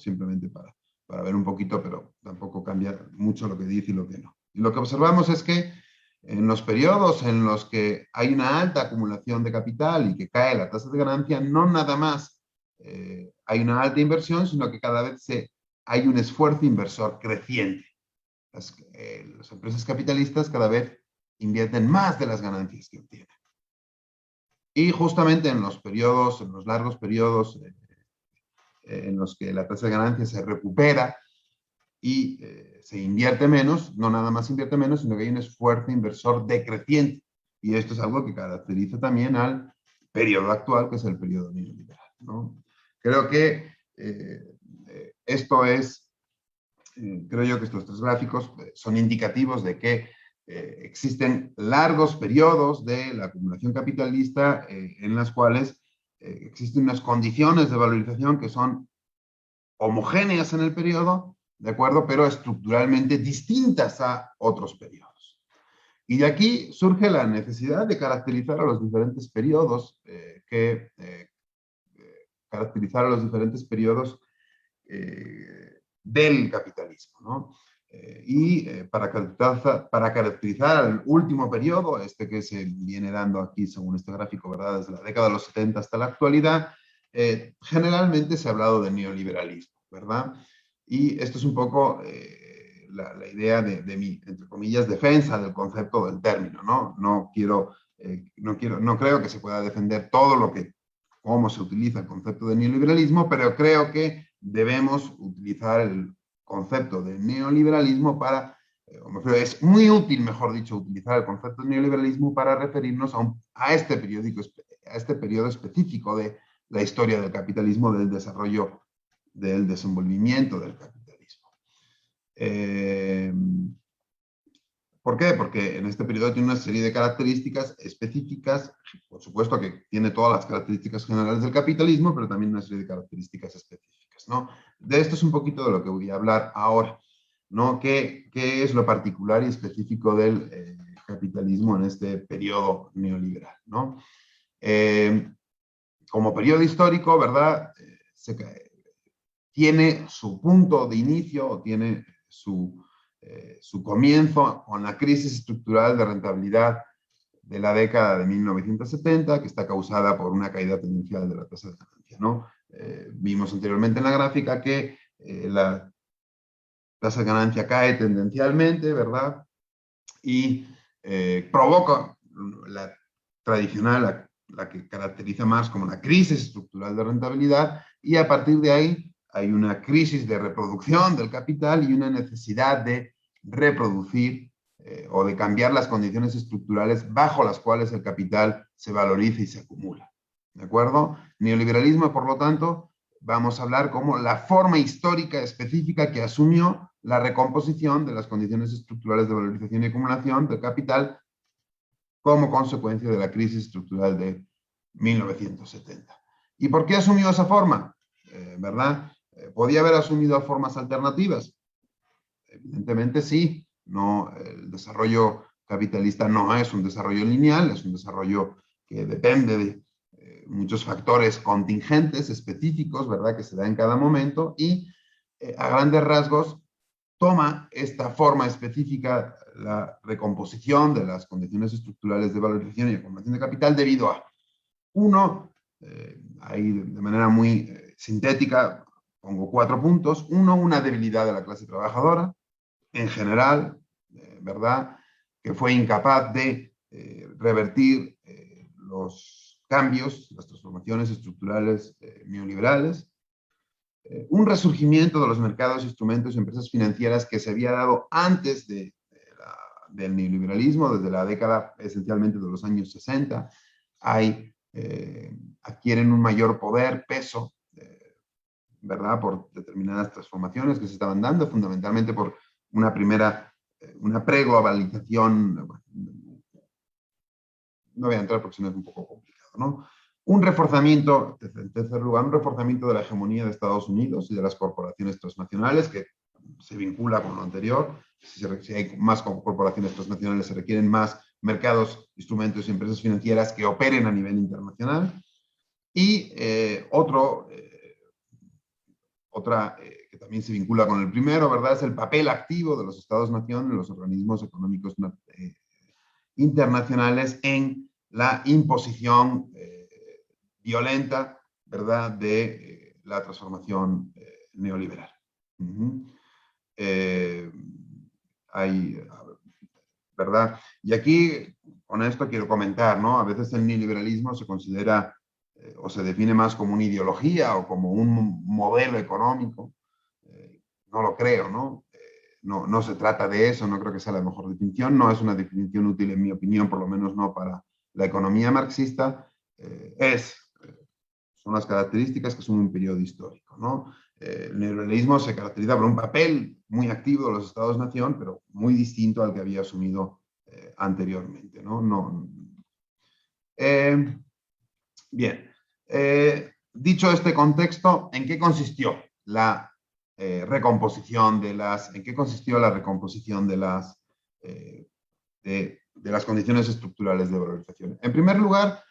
simplemente para ver un poquito, pero tampoco cambia mucho lo que dice y lo que no. Y lo que observamos es que en los periodos en los que hay una alta acumulación de capital y que cae la tasa de ganancia, no nada más hay una alta inversión, sino que cada vez hay un esfuerzo inversor creciente. Las empresas capitalistas cada vez invierten más de las ganancias que obtienen. Y justamente en los periodos, en los largos periodos en los que la tasa de ganancia se recupera y se invierte menos, no nada más invierte menos, sino que hay un esfuerzo inversor decreciente. Y esto es algo que caracteriza también al periodo actual, que es el periodo neoliberal, ¿no? Creo que esto es, creo yo que estos tres gráficos son indicativos de que existen largos periodos de la acumulación capitalista en las cuales existen unas condiciones de valorización que son homogéneas en el periodo, ¿de acuerdo? Pero estructuralmente distintas a otros periodos. Y de aquí surge la necesidad de caracterizar a los diferentes periodos, caracterizar a los diferentes periodos del capitalismo, ¿no? Para caracterizar el último periodo, este que se viene dando aquí según este gráfico, ¿verdad? Desde la década de los 70 hasta la actualidad, generalmente se ha hablado de neoliberalismo, ¿verdad? Y esto es un poco la idea de mi, entre comillas, defensa del concepto del término, ¿no? No creo que se pueda defender cómo se utiliza el concepto de neoliberalismo, pero creo que debemos utilizar el concepto de neoliberalismo es muy útil, mejor dicho, utilizar el concepto de neoliberalismo para referirnos a este periodo específico de la historia del capitalismo, del desarrollo, del desenvolvimiento del capitalismo. ¿Por qué? Porque en este periodo tiene una serie de características específicas, por supuesto que tiene todas las características generales del capitalismo, pero también una serie de características específicas, ¿no? De esto es un poquito de lo que voy a hablar ahora, ¿no? ¿Qué es lo particular y específico del capitalismo en este periodo neoliberal, ¿no? Como periodo histórico, ¿verdad? Tiene su punto de inicio, tiene su comienzo con la crisis estructural de rentabilidad de la década de 1970, que está causada por una caída tendencial de la tasa de ganancia, ¿no? Vimos anteriormente en la gráfica que la tasa de ganancia cae tendencialmente, ¿verdad? Y provoca la tradicional, la que caracteriza más como la crisis estructural de rentabilidad, y a partir de ahí hay una crisis de reproducción del capital y una necesidad de reproducir o de cambiar las condiciones estructurales bajo las cuales el capital se valoriza y se acumula. ¿De acuerdo? Neoliberalismo, por lo tanto, vamos a hablar como la forma histórica específica que asumió la recomposición de las condiciones estructurales de valorización y acumulación del capital como consecuencia de la crisis estructural de 1970. ¿Y por qué asumió esa forma? ¿Verdad? ¿Podía haber asumido formas alternativas? Evidentemente sí. No, el desarrollo capitalista no es un desarrollo lineal, es un desarrollo que depende de muchos factores contingentes, específicos, ¿verdad? Que se da en cada momento y a grandes rasgos toma esta forma específica, la recomposición de las condiciones estructurales de valorización y acumulación de capital debido a, uno, ahí de manera muy sintética, pongo 4 puntos. Uno, una debilidad de la clase trabajadora, en general, ¿verdad? Que fue incapaz de revertir los cambios, las transformaciones estructurales neoliberales. Un resurgimiento de los mercados, instrumentos y empresas financieras que se había dado antes del neoliberalismo, desde la década esencialmente de los años 60, adquieren un mayor poder, peso, ¿verdad? Por determinadas transformaciones que se estaban dando, fundamentalmente por una preglobalización. No voy a entrar porque si no es un poco complicado, ¿no? Un reforzamiento, en tercer lugar, un reforzamiento de la hegemonía de Estados Unidos y de las corporaciones transnacionales, que se vincula con lo anterior. Si hay más corporaciones transnacionales, se requieren más mercados, instrumentos y empresas financieras que operen a nivel internacional. Y otra que también se vincula con el primero, ¿verdad? Es el papel activo de los Estados-nación en los organismos económicos internacionales en la imposición violenta, ¿verdad?, de la transformación neoliberal. Hay, ¿verdad? Y aquí, con esto quiero comentar, ¿no? A veces el neoliberalismo se considera o se define más como una ideología o como un modelo económico. No lo creo, ¿no? No se trata de eso, no creo que sea la mejor definición, no es una definición útil en mi opinión, por lo menos no para la economía marxista. Son las características que son un periodo histórico, ¿no? El neoliberalismo se caracteriza por un papel muy activo de los Estados-nación, pero muy distinto al que había asumido anteriormente, ¿no? Bien, dicho este contexto, ¿en qué consistió la recomposición de las condiciones estructurales de valorización? En primer lugar,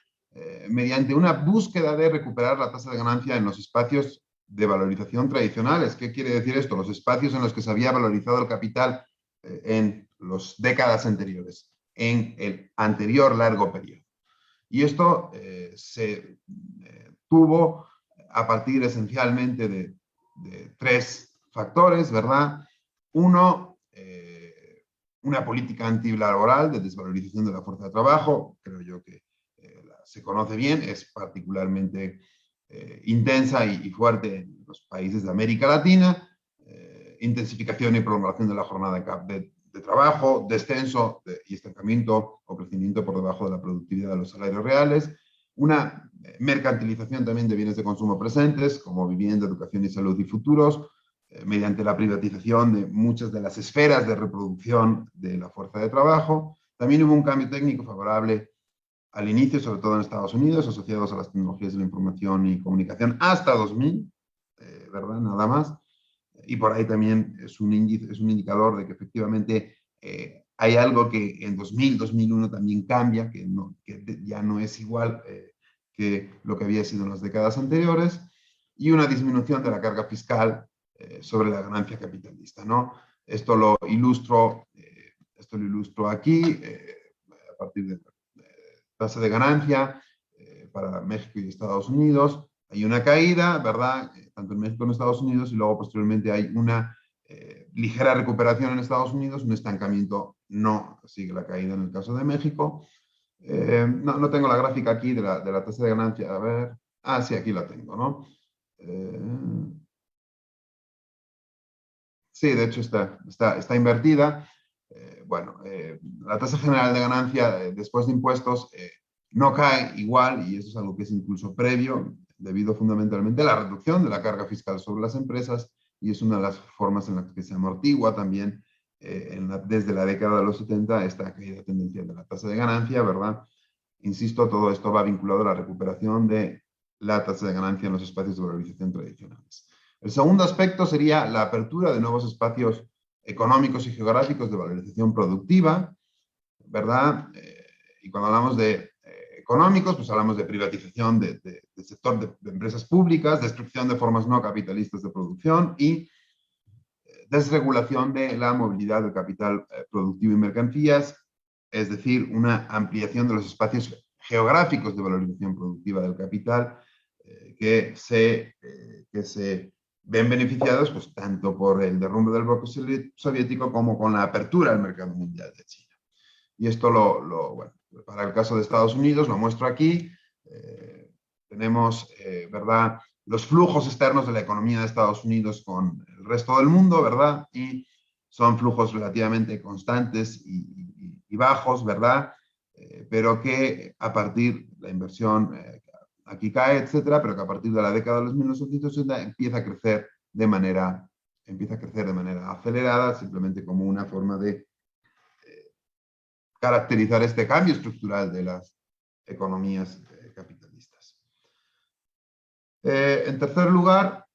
mediante una búsqueda de recuperar la tasa de ganancia en los espacios de valorización tradicionales. ¿Qué quiere decir esto? Los espacios en los que se había valorizado el capital en las décadas anteriores, en el anterior largo periodo. Y esto se tuvo a partir esencialmente de tres factores, ¿verdad? Uno, una política antilaboral de desvalorización de la fuerza de trabajo, creo yo que se conoce bien, es particularmente intensa y fuerte en los países de América Latina, intensificación y prolongación de la jornada de trabajo, descenso y estancamiento o crecimiento por debajo de la productividad de los salarios reales, una mercantilización también de bienes de consumo presentes, como vivienda, educación y salud y futuros, mediante la privatización de muchas de las esferas de reproducción de la fuerza de trabajo. También hubo un cambio técnico favorable al inicio, sobre todo en Estados Unidos, asociados a las tecnologías de la información y comunicación, hasta 2000, ¿verdad? Nada más. Y por ahí también es un indicador de que efectivamente hay algo que en 2000, 2001 también cambia, que ya no es igual que lo que había sido en las décadas anteriores, y una disminución de la carga fiscal sobre la ganancia capitalista, ¿no? Esto lo ilustro aquí, a partir de tasa de ganancia para México y Estados Unidos. Hay una caída, ¿verdad? Tanto en México como en Estados Unidos, y luego posteriormente hay una ligera recuperación en Estados Unidos, un estancamiento, no sigue la caída en el caso de México. No tengo la gráfica aquí de la tasa de ganancia, a ver. Ah, sí, aquí la tengo, ¿no? Sí, de hecho está invertida. Bueno, la tasa general de ganancia después de impuestos no cae igual, y eso es algo que es incluso previo, debido fundamentalmente a la reducción de la carga fiscal sobre las empresas, y es una de las formas en las que se amortigua también desde la década de los 70 esta caída tendencial de la tasa de ganancia, ¿verdad? Insisto, todo esto va vinculado a la recuperación de la tasa de ganancia en los espacios de valorización tradicionales. El segundo aspecto sería la apertura de nuevos espacios económicos y geográficos de valorización productiva, ¿verdad? Y cuando hablamos de económicos, pues hablamos de privatización del sector de empresas públicas, destrucción de formas no capitalistas de producción y desregulación de la movilidad del capital productivo y mercancías, es decir, una ampliación de los espacios geográficos de valorización productiva del capital que se ven beneficiados pues, tanto por el derrumbe del bloque soviético como con la apertura al mercado mundial de China. Y esto bueno, para el caso de Estados Unidos, lo muestro aquí. Tenemos, ¿verdad?, los flujos externos de la economía de Estados Unidos con el resto del mundo, ¿verdad? Y son flujos relativamente constantes y bajos, ¿verdad? Pero que a partir de la inversión aquí cae, etcétera, pero que a partir de la década de los 1980 empieza a crecer de manera acelerada, simplemente como una forma de caracterizar este cambio estructural de las economías capitalistas. En tercer lugar,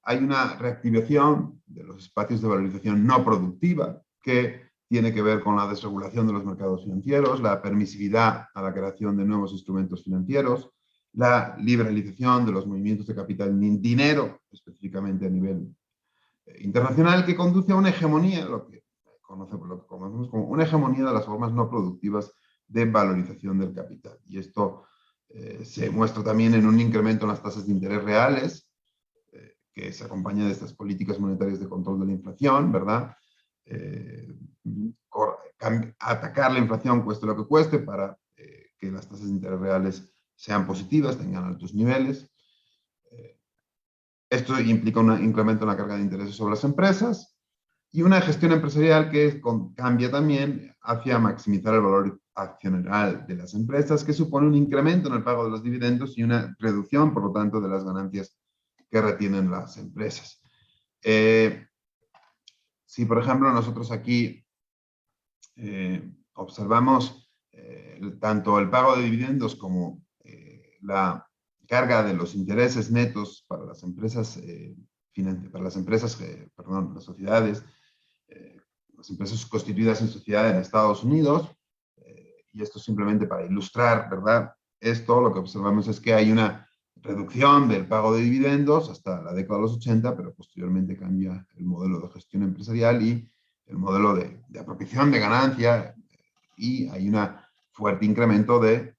hay una reactivación de los espacios de valorización no productiva que tiene que ver con la desregulación de los mercados financieros, la permisividad a la creación de nuevos instrumentos financieros, la liberalización de los movimientos de capital en dinero, específicamente a nivel internacional, que conduce a una hegemonía, lo que conocemos como una hegemonía de las formas no productivas de valorización del capital. Y esto se muestra también en un incremento en las tasas de interés reales, que se acompaña de estas políticas monetarias de control de la inflación, ¿verdad? Atacar la inflación cueste lo que cueste para que las tasas de interés reales sean positivas, tengan altos niveles. Esto implica un incremento en la carga de intereses sobre las empresas y una gestión empresarial que cambia también hacia maximizar el valor accionarial de las empresas, que supone un incremento en el pago de los dividendos y una reducción, por lo tanto, de las ganancias que retienen las empresas. Si, por ejemplo, nosotros aquí observamos tanto el pago de dividendos como la carga de los intereses netos para las empresas, las sociedades, las empresas constituidas en sociedad en Estados Unidos, y esto simplemente para ilustrar, ¿verdad? Esto lo que observamos es que hay una reducción del pago de dividendos hasta la década de los 80, pero posteriormente cambia el modelo de gestión empresarial y el modelo de apropiación de ganancia, y hay un fuerte incremento del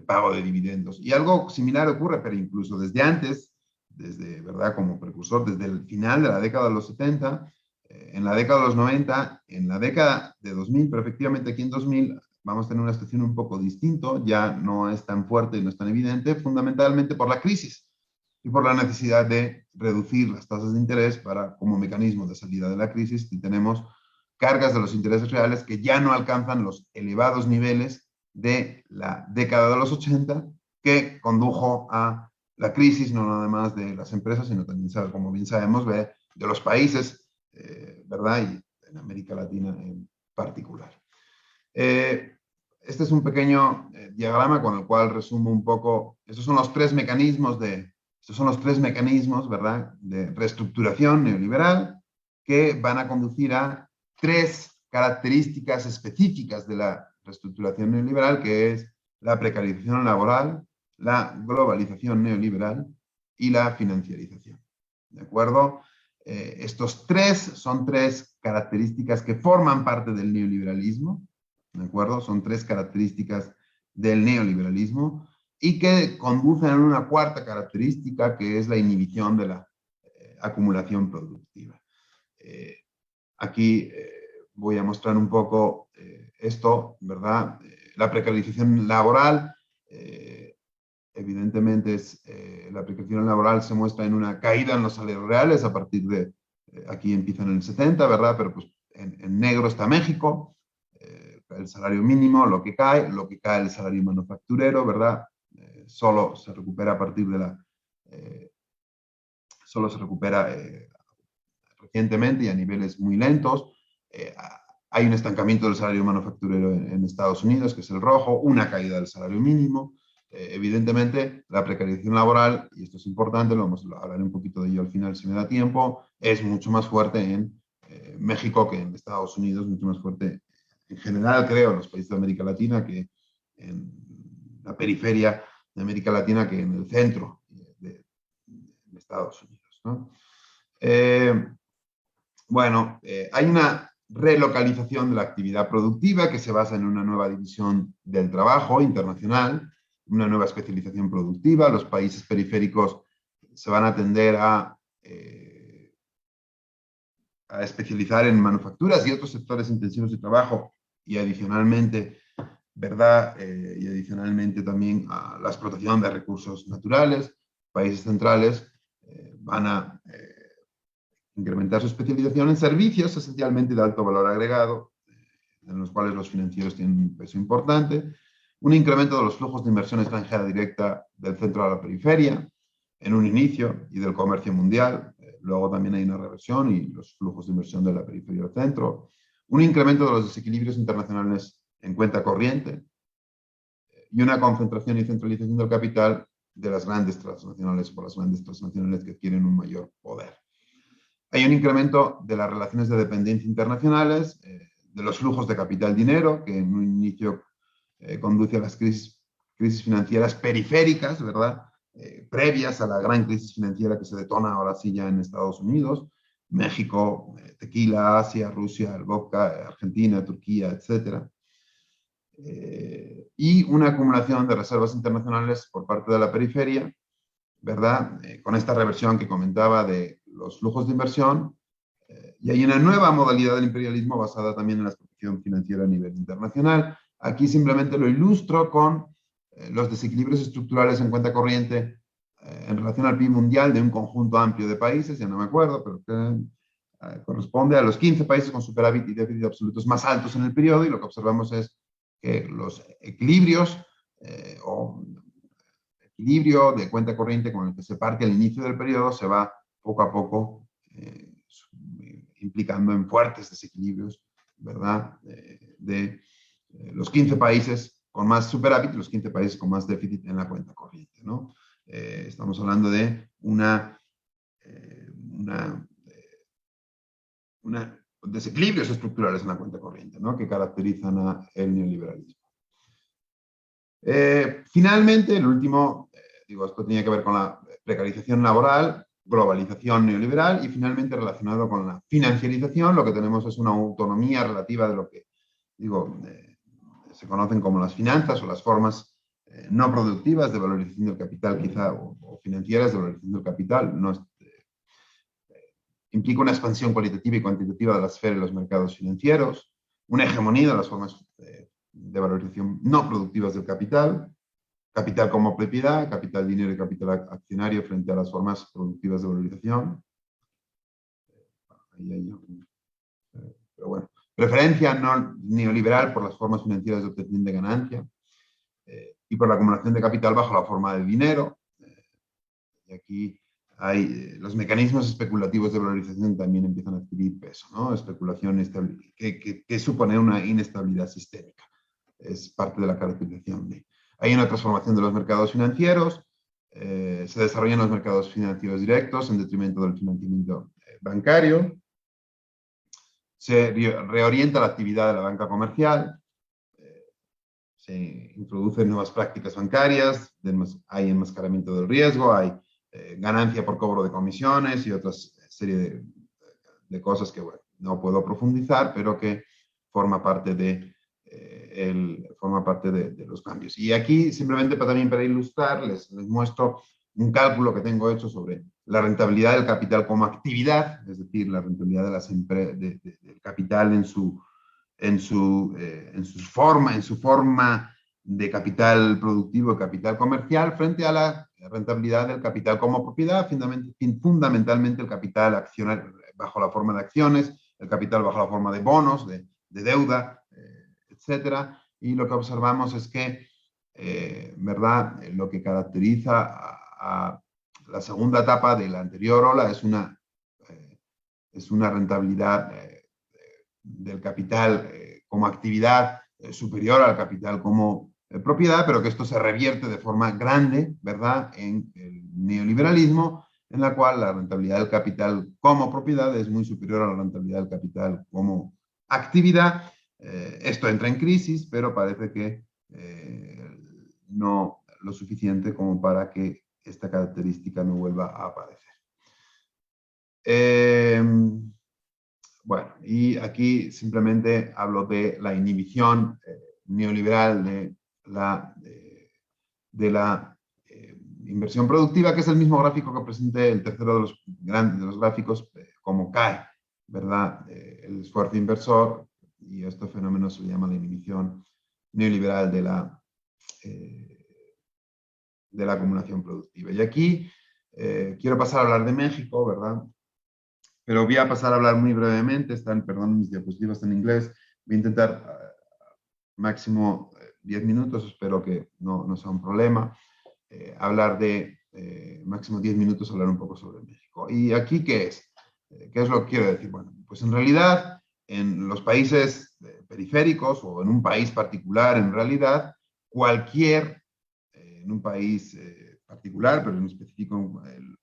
pago de dividendos. Y algo similar ocurre, pero incluso desde antes, desde, ¿verdad?, como precursor, desde el final de la década de los 70, en la década de los 90, en la década de 2000, pero efectivamente aquí en 2000 vamos a tener una situación un poco distinta, ya no es tan fuerte y no es tan evidente, fundamentalmente por la crisis y por la necesidad de reducir las tasas de interés para, como mecanismo de salida de la crisis, y tenemos cargas de los intereses reales que ya no alcanzan los elevados niveles de la década de los 80, que condujo a la crisis no nada más de las empresas, sino también, como bien sabemos, de los países, ¿verdad? Y en América Latina en particular. Este es un pequeño diagrama con el cual resumo un poco, estos son los tres mecanismos, ¿verdad?, de reestructuración neoliberal que van a conducir a tres características específicas de la reestructuración neoliberal, que es la precarización laboral, la globalización neoliberal y la financiarización. ¿De acuerdo? Estos tres son tres características que forman parte del neoliberalismo, ¿de acuerdo? Son tres características del neoliberalismo y que conducen a una cuarta característica, que es la inhibición de la acumulación productiva. Aquí voy a mostrar un poco esto, ¿verdad? La precarización laboral, evidentemente la precarización laboral se muestra en una caída en los salarios reales a partir de, aquí empiezan en el 70, ¿verdad? Pero pues en negro está México, el salario mínimo, lo que cae el salario manufacturero, ¿verdad? Solo se recupera a partir de la... solo se recupera recientemente y a niveles muy lentos. Hay un estancamiento del salario manufacturero en Estados Unidos, que es el rojo, una caída del salario mínimo. Evidentemente, la precarización laboral, y esto es importante, hablaré un poquito de ello al final si me da tiempo, es mucho más fuerte en México que en Estados Unidos, mucho más fuerte en general, creo, en los países de América Latina, que en la periferia de América Latina, que en el centro de Estados Unidos, ¿no? Bueno, hay una relocalización de la actividad productiva que se basa en una nueva división del trabajo internacional, una nueva especialización productiva. Los países periféricos se van a tender a especializar en manufacturas y otros sectores intensivos de trabajo, y adicionalmente, ¿verdad? Y adicionalmente también a la explotación de recursos naturales. Países centrales van a incrementar su especialización en servicios esencialmente de alto valor agregado, en los cuales los financieros tienen un peso importante, un incremento de los flujos de inversión extranjera directa del centro a la periferia, en un inicio, y del comercio mundial. Luego también hay una reversión y los flujos de inversión de la periferia al centro, un incremento de los desequilibrios internacionales en cuenta corriente, y una concentración y centralización del capital de las grandes transnacionales, por las grandes transnacionales que adquieren un mayor poder. Hay un incremento de las relaciones de dependencia internacionales, de los flujos de capital dinero, que en un inicio conduce a las crisis crisis financieras periféricas, ¿verdad? Previas a la gran crisis financiera que se detona ahora sí ya en Estados Unidos, México, tequila, Asia, Rusia, el vodka, Argentina, Turquía, etcétera. Y una acumulación de reservas internacionales por parte de la periferia, ¿verdad? Con esta reversión que comentaba de los flujos de inversión, y hay una nueva modalidad del imperialismo basada también en la expropiación financiera a nivel internacional. Aquí simplemente lo ilustro con los desequilibrios estructurales en cuenta corriente en relación al PIB mundial de un conjunto amplio de países, ya no me acuerdo, pero que corresponde a los 15 países con superávit y déficit absolutos más altos en el periodo, y lo que observamos es que los equilibrios o equilibrio de cuenta corriente con el que se parte al inicio del periodo se va poco a poco implicando en fuertes desequilibrios, ¿verdad? De los 15 países con más superávit y los 15 países con más déficit en la cuenta corriente, ¿no? Estamos hablando de desequilibrios estructurales en la cuenta corriente, ¿no? Que caracterizan el neoliberalismo. Finalmente, el último, digo, esto tenía que ver con la precarización laboral, globalización neoliberal, y finalmente relacionado con la financiarización, lo que tenemos es una autonomía relativa de lo que, digo, se conocen como las finanzas o las formas no productivas de valorización del capital, quizá, o financieras de valorización del capital. No es, implica una expansión cualitativa y cuantitativa de la esfera de los mercados financieros, una hegemonía de las formas de valorización no productivas del capital, capital como propiedad, capital dinero y capital accionario frente a las formas productivas de valorización. Pero bueno, preferencia no neoliberal por las formas financieras de obtención de ganancia y por la acumulación de capital bajo la forma de dinero. Y aquí hay los mecanismos especulativos de valorización también empiezan a adquirir peso, ¿no? Especulación que supone una inestabilidad sistémica. Es parte de la caracterización de. Hay una transformación de los mercados financieros, se desarrollan los mercados financieros directos en detrimento del financiamiento bancario, se reorienta la actividad de la banca comercial, se introducen nuevas prácticas bancarias, hay enmascaramiento del riesgo, hay ganancia por cobro de comisiones y otra serie de cosas que, bueno, no puedo profundizar, pero que forma parte de los cambios. Y aquí, simplemente también para ilustrar, les muestro un cálculo que tengo hecho sobre la rentabilidad del capital como actividad, es decir, la rentabilidad del capital en su forma de capital productivo, capital comercial, frente a la rentabilidad del capital como propiedad, fundamentalmente el capital accionario bajo la forma de acciones, el capital bajo la forma de bonos, de deuda, etcétera. Y lo que observamos es que, ¿verdad? Lo que caracteriza a la segunda etapa de la anterior ola es una rentabilidad del capital como actividad superior al capital como propiedad, pero que esto se revierte de forma grande, ¿verdad?, en el neoliberalismo, en la cual la rentabilidad del capital como propiedad es muy superior a la rentabilidad del capital como actividad. Esto entra en crisis, pero parece que no lo suficiente como para que esta característica no vuelva a aparecer. Bueno, y aquí simplemente hablo de la inhibición neoliberal de la inversión productiva, que es el mismo gráfico que presenté, el tercero de los grandes de los gráficos, como cae, ¿verdad? El esfuerzo inversor, y este fenómeno se llama la inhibición neoliberal de la acumulación productiva. Y aquí quiero pasar a hablar de México, ¿verdad? Pero voy a pasar a hablar muy brevemente, perdón, mis diapositivas están en inglés, voy a intentar máximo 10 minutos, espero que no sea un problema, hablar de máximo 10 minutos, hablar un poco sobre México. ¿Y aquí qué es? ¿Qué es lo que quiero decir? Bueno, pues en realidad, en los países periféricos o en un país particular, en realidad, en un país particular, pero en específico en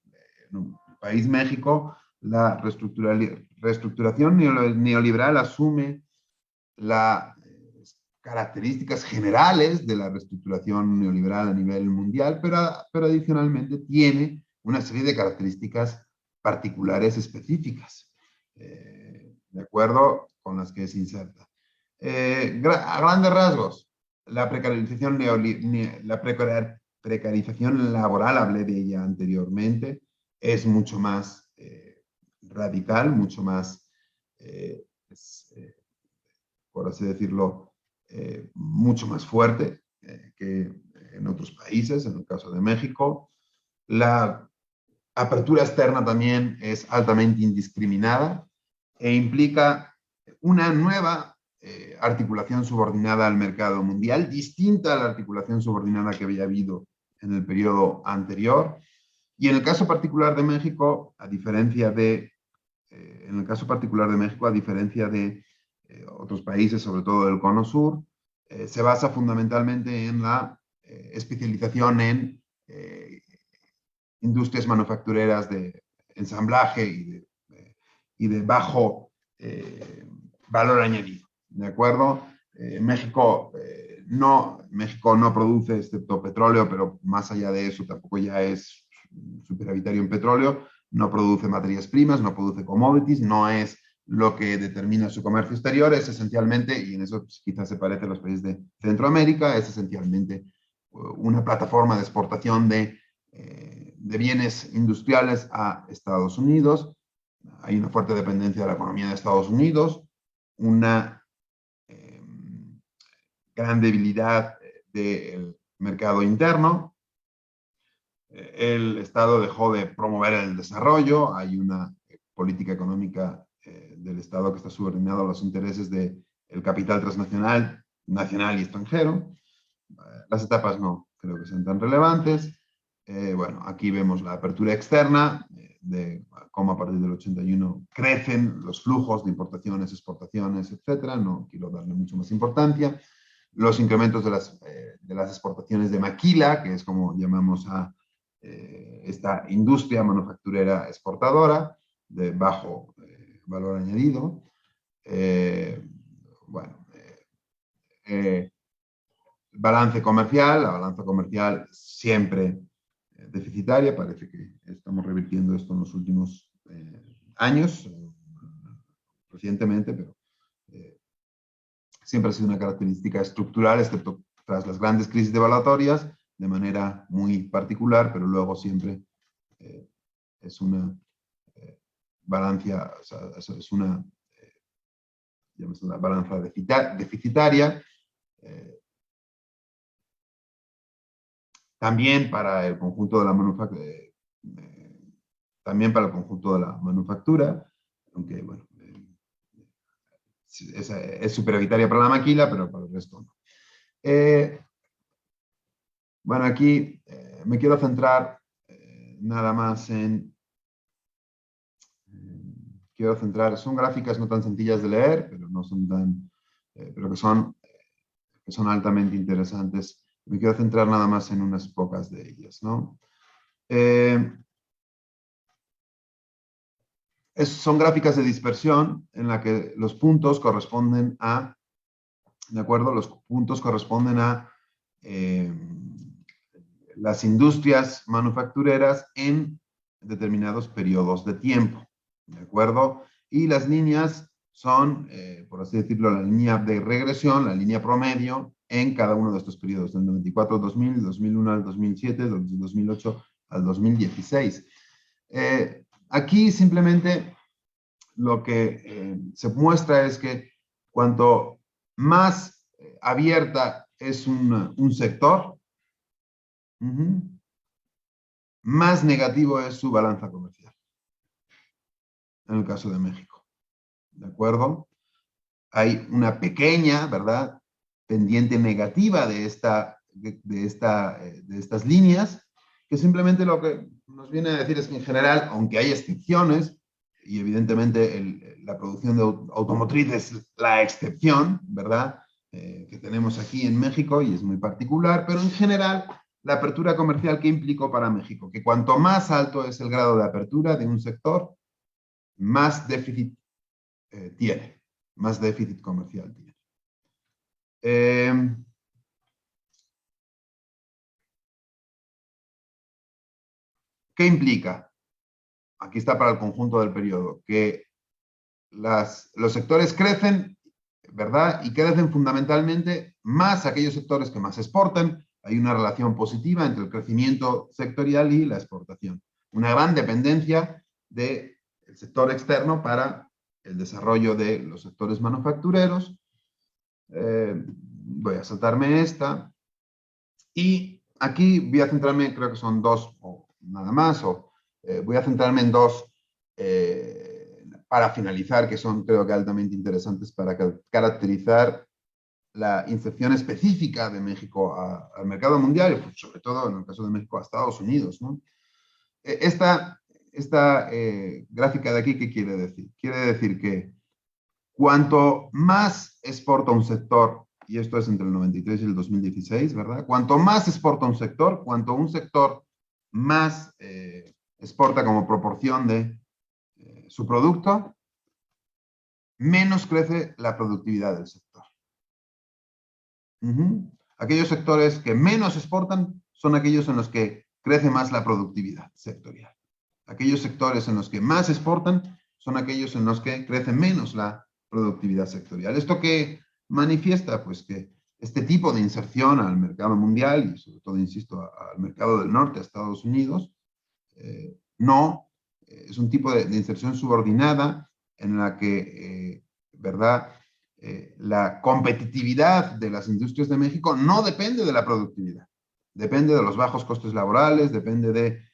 un país México, la reestructuración neoliberal asume características generales de la reestructuración neoliberal a nivel mundial, pero adicionalmente tiene una serie de características particulares específicas, de acuerdo con las que se inserta. A grandes rasgos, la precarización, precarización laboral, hablé de ella anteriormente, es mucho más radical, mucho más, por así decirlo, mucho más fuerte que en otros países, en el caso de México. La apertura externa también es altamente indiscriminada e implica una nueva articulación subordinada al mercado mundial, distinta a la articulación subordinada que había habido en el periodo anterior. Y en el caso particular de México, a diferencia de otros países, sobre todo del Cono Sur, se basa fundamentalmente en la especialización en industrias manufactureras de ensamblaje y de bajo valor añadido. ¿De acuerdo? México no produce, excepto petróleo, pero más allá de eso tampoco ya es superavitario en petróleo, no produce materias primas, no produce commodities, no es lo que determina su comercio exterior, es esencialmente, y en eso pues, quizás se parece a los países de Centroamérica, es esencialmente una plataforma de exportación de bienes industriales a Estados Unidos. Hay una fuerte dependencia de la economía de Estados Unidos, una gran debilidad del mercado interno. El Estado dejó de promover el desarrollo, hay una política económica del Estado que está subordinada a los intereses del capital transnacional, nacional y extranjero. Las etapas no creo que sean tan relevantes. Bueno, aquí vemos la apertura externa, de cómo a partir del 81 crecen los flujos de importaciones, exportaciones, etcétera. No quiero darle mucho más importancia. Los incrementos de las exportaciones de maquila, que es como llamamos a esta industria manufacturera exportadora de bajo valor añadido. Bueno, balance comercial, la balanza comercial siempre deficitaria, parece que estamos revirtiendo esto en los últimos años, recientemente, pero siempre ha sido una característica estructural, excepto tras las grandes crisis devaluatorias, de manera muy particular, pero luego siempre es una balanza, o sea, es una balanza deficitaria. También para el conjunto de la manufactura, aunque bueno, es superavitaria para la maquila, pero para el resto no. Bueno, aquí me quiero centrar nada más en... son gráficas no tan sencillas de leer, pero no son tan... pero que son altamente interesantes. Me quiero centrar nada más en unas pocas de ellas, ¿no? Son gráficas de dispersión en la que los puntos corresponden a, ¿de acuerdo? Los puntos corresponden a las industrias manufactureras en determinados periodos de tiempo, ¿de acuerdo? Y las líneas son, por así decirlo, la línea de regresión, la línea promedio en cada uno de estos periodos, del 94 al 2000, del 2001 al 2007, del 2008 al 2016. Aquí simplemente lo que se muestra es que cuanto más abierta es un sector, más negativo es su balanza comercial. En el caso de México. ¿De acuerdo? Hay una pequeña, ¿verdad?, pendiente negativa de estas líneas, que simplemente lo que nos viene a decir es que en general, aunque hay excepciones, y evidentemente la producción de automotriz es la excepción, ¿verdad?, que tenemos aquí en México y es muy particular, pero en general la apertura comercial, ¿qué implicó para México? Que cuanto más alto es el grado de apertura de un sector, más déficit tiene, más déficit comercial tiene. Eh, ¿Qué implica? Aquí está para el conjunto del periodo, que los sectores crecen, ¿verdad? Y crecen fundamentalmente más aquellos sectores que más exportan. Hay una relación positiva entre el crecimiento sectorial y la exportación. Una gran dependencia del sector externo para el desarrollo de los sectores manufactureros. Voy a saltarme esta. Y aquí voy a centrarme, creo que son dos o nada más, voy a centrarme en dos para finalizar, que son creo que altamente interesantes para caracterizar la inserción específica de México al mercado mundial, y pues, sobre todo en el caso de México a Estados Unidos, ¿no? Esta gráfica de aquí, ¿qué quiere decir? Quiere decir que cuanto más exporta un sector, y esto es entre el 93 y el 2016, ¿verdad? Cuanto más exporta un sector, cuanto un sector más exporta como proporción de su producto, menos crece la productividad del sector. Aquellos sectores que menos exportan son aquellos en los que crece más la productividad sectorial. Aquellos sectores en los que más exportan son aquellos en los que crece menos la productividad sectorial. ¿Esto qué manifiesta? Pues que este tipo de inserción al mercado mundial y sobre todo, insisto, al mercado del norte, a Estados Unidos, no es un tipo de inserción subordinada en la que, ¿verdad? La competitividad de las industrias de México no depende de la productividad, depende de los bajos costes laborales, depende de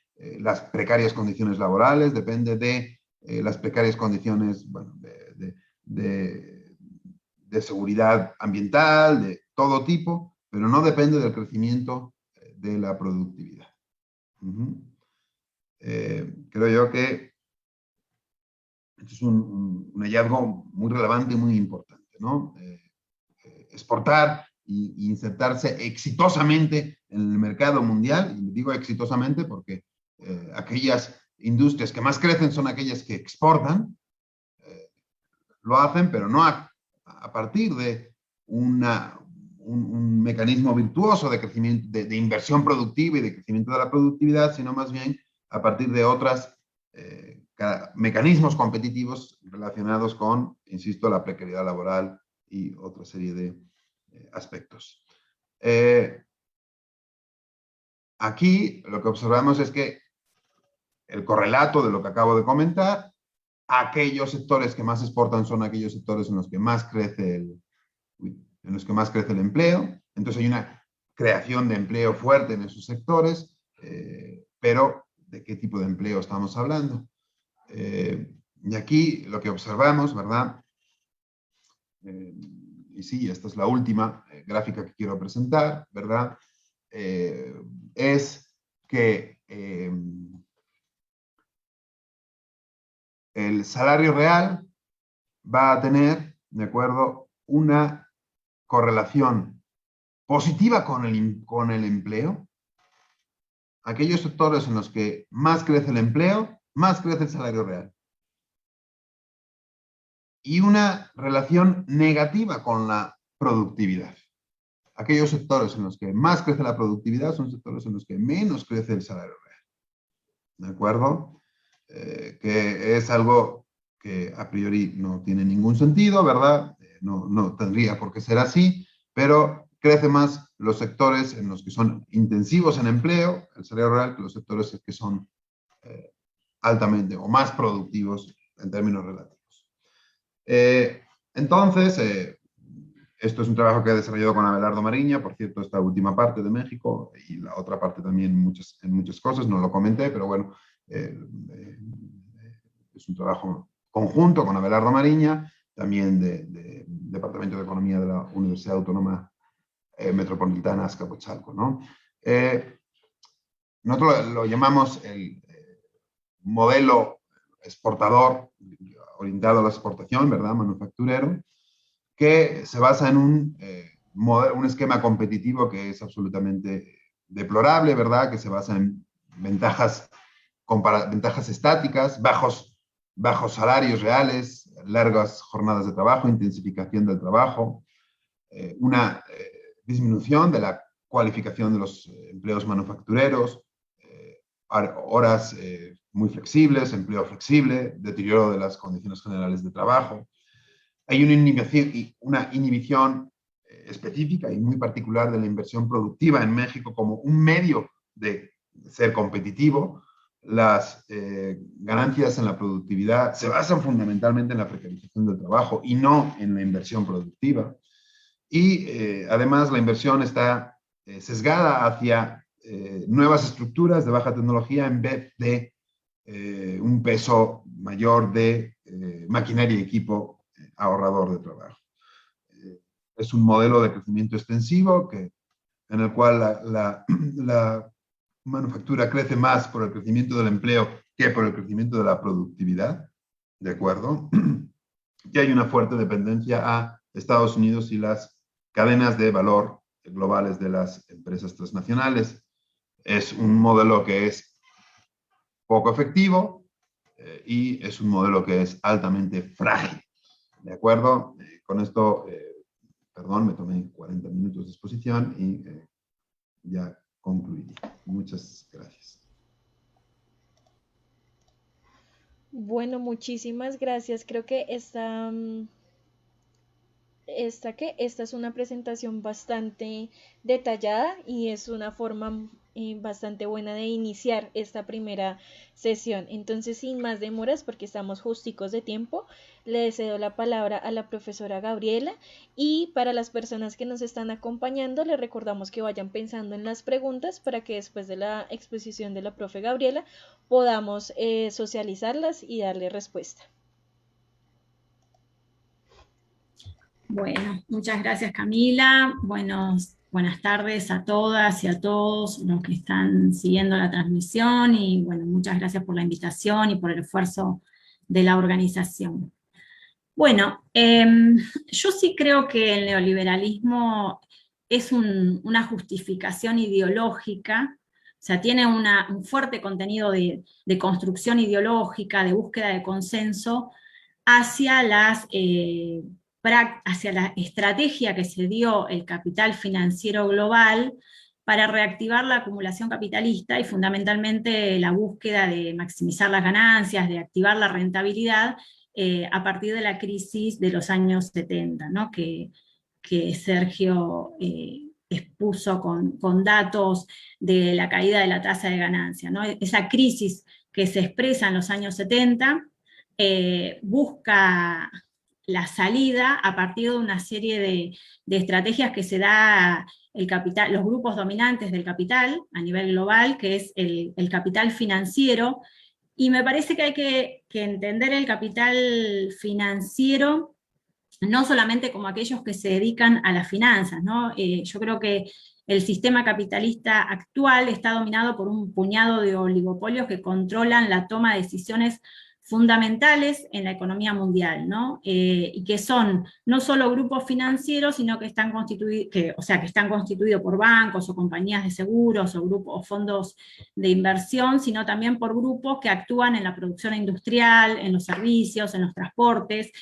las precarias condiciones laborales, depende de las precarias condiciones, bueno, de seguridad ambiental, de todo tipo, pero no depende del crecimiento de la productividad. Creo yo que esto es un hallazgo muy relevante y muy importante, ¿no? Exportar e insertarse exitosamente en el mercado mundial, y digo exitosamente porque aquellas industrias que más crecen son aquellas que exportan, lo hacen, pero no a partir de un mecanismo virtuoso de crecimiento, de inversión productiva y de crecimiento de la productividad, sino más bien a partir de otros mecanismos competitivos relacionados con, insisto, la precariedad laboral y otra serie de aspectos. Aquí lo que observamos es que el correlato de lo que acabo de comentar, aquellos sectores que más exportan son aquellos sectores en los que más crece el empleo. Entonces hay una creación de empleo fuerte en esos sectores, pero ¿de qué tipo de empleo estamos hablando? Y aquí lo que observamos, ¿verdad? Y sí, esta es la última gráfica que quiero presentar, ¿verdad? Es que el salario real va a tener, ¿de acuerdo?, una correlación positiva con el empleo. Aquellos sectores en los que más crece el empleo, más crece el salario real. Y una relación negativa con la productividad. Aquellos sectores en los que más crece la productividad son sectores en los que menos crece el salario real. ¿De acuerdo? Que es algo que a priori no tiene ningún sentido, ¿verdad? No tendría por qué ser así, pero crece más los sectores en los que son intensivos en empleo, el salario real, que los sectores que son altamente o más productivos en términos relativos. Entonces, esto es un trabajo que he desarrollado con Abelardo Mariña, por cierto, esta última parte de México y la otra parte también en muchas cosas, no lo comenté, pero bueno, es un trabajo conjunto con Abelardo Mariña, también del Departamento de Economía de la Universidad Autónoma Metropolitana Azcapotzalco, ¿no? Nosotros lo llamamos el modelo exportador orientado a la exportación, ¿verdad? Manufacturero, que se basa en un esquema competitivo que es absolutamente deplorable, ¿verdad? Que se basa en ventajas estáticas, bajos salarios reales, largas jornadas de trabajo, intensificación del trabajo, una disminución de la cualificación de los empleos manufactureros, horas muy flexibles, empleo flexible, deterioro de las condiciones generales de trabajo. Hay una inhibición específica y muy particular de la inversión productiva en México como un medio de ser competitivo. Las ganancias en la productividad se basan fundamentalmente en la precarización del trabajo y no en la inversión productiva. Y además la inversión está sesgada hacia nuevas estructuras de baja tecnología en vez de un peso mayor de maquinaria y equipo ahorrador de trabajo. Es un modelo de crecimiento extensivo en el cual la manufactura crece más por el crecimiento del empleo que por el crecimiento de la productividad, ¿de acuerdo? Y hay una fuerte dependencia a Estados Unidos y las cadenas de valor globales de las empresas transnacionales. Es un modelo que es poco efectivo y es un modelo que es altamente frágil. ¿De acuerdo? Con esto, perdón, me tomé 40 minutos de exposición y ya concluí. Muchas gracias. Bueno, muchísimas gracias. Creo que esta es una presentación bastante detallada y es una forma bastante buena de iniciar esta primera sesión. Entonces, sin más demoras, porque estamos justicos de tiempo, le cedo la palabra a la profesora Gabriela, y para las personas que nos están acompañando, les recordamos que vayan pensando en las preguntas para que después de la exposición de la profe Gabriela podamos socializarlas y darle respuesta. Bueno, muchas gracias, Camila. Buenas tardes a todas y a todos los que están siguiendo la transmisión, y bueno, muchas gracias por la invitación y por el esfuerzo de la organización. Bueno, yo sí creo que el neoliberalismo es una justificación ideológica, o sea, tiene un fuerte contenido de construcción ideológica, de búsqueda de consenso hacia hacia la estrategia que se dio el capital financiero global para reactivar la acumulación capitalista y fundamentalmente la búsqueda de maximizar las ganancias, de activar la rentabilidad a partir de la crisis de los años 70, ¿no? que Sergio expuso con datos de la caída de la tasa de ganancia, ¿no? Esa crisis que se expresa en los años 70 busca la salida a partir de una serie de estrategias que se da los grupos dominantes del capital a nivel global, que es el capital financiero, y me parece que hay que entender el capital financiero no solamente como aquellos que se dedican a las finanzas, ¿no? Yo creo que el sistema capitalista actual está dominado por un puñado de oligopolios que controlan la toma de decisiones fundamentales en la economía mundial, ¿no? Y que son no solo grupos financieros, sino que están constituidos por bancos o compañías de seguros o grupos o fondos de inversión, sino también por grupos que actúan en la producción industrial, en los servicios, en los transportes,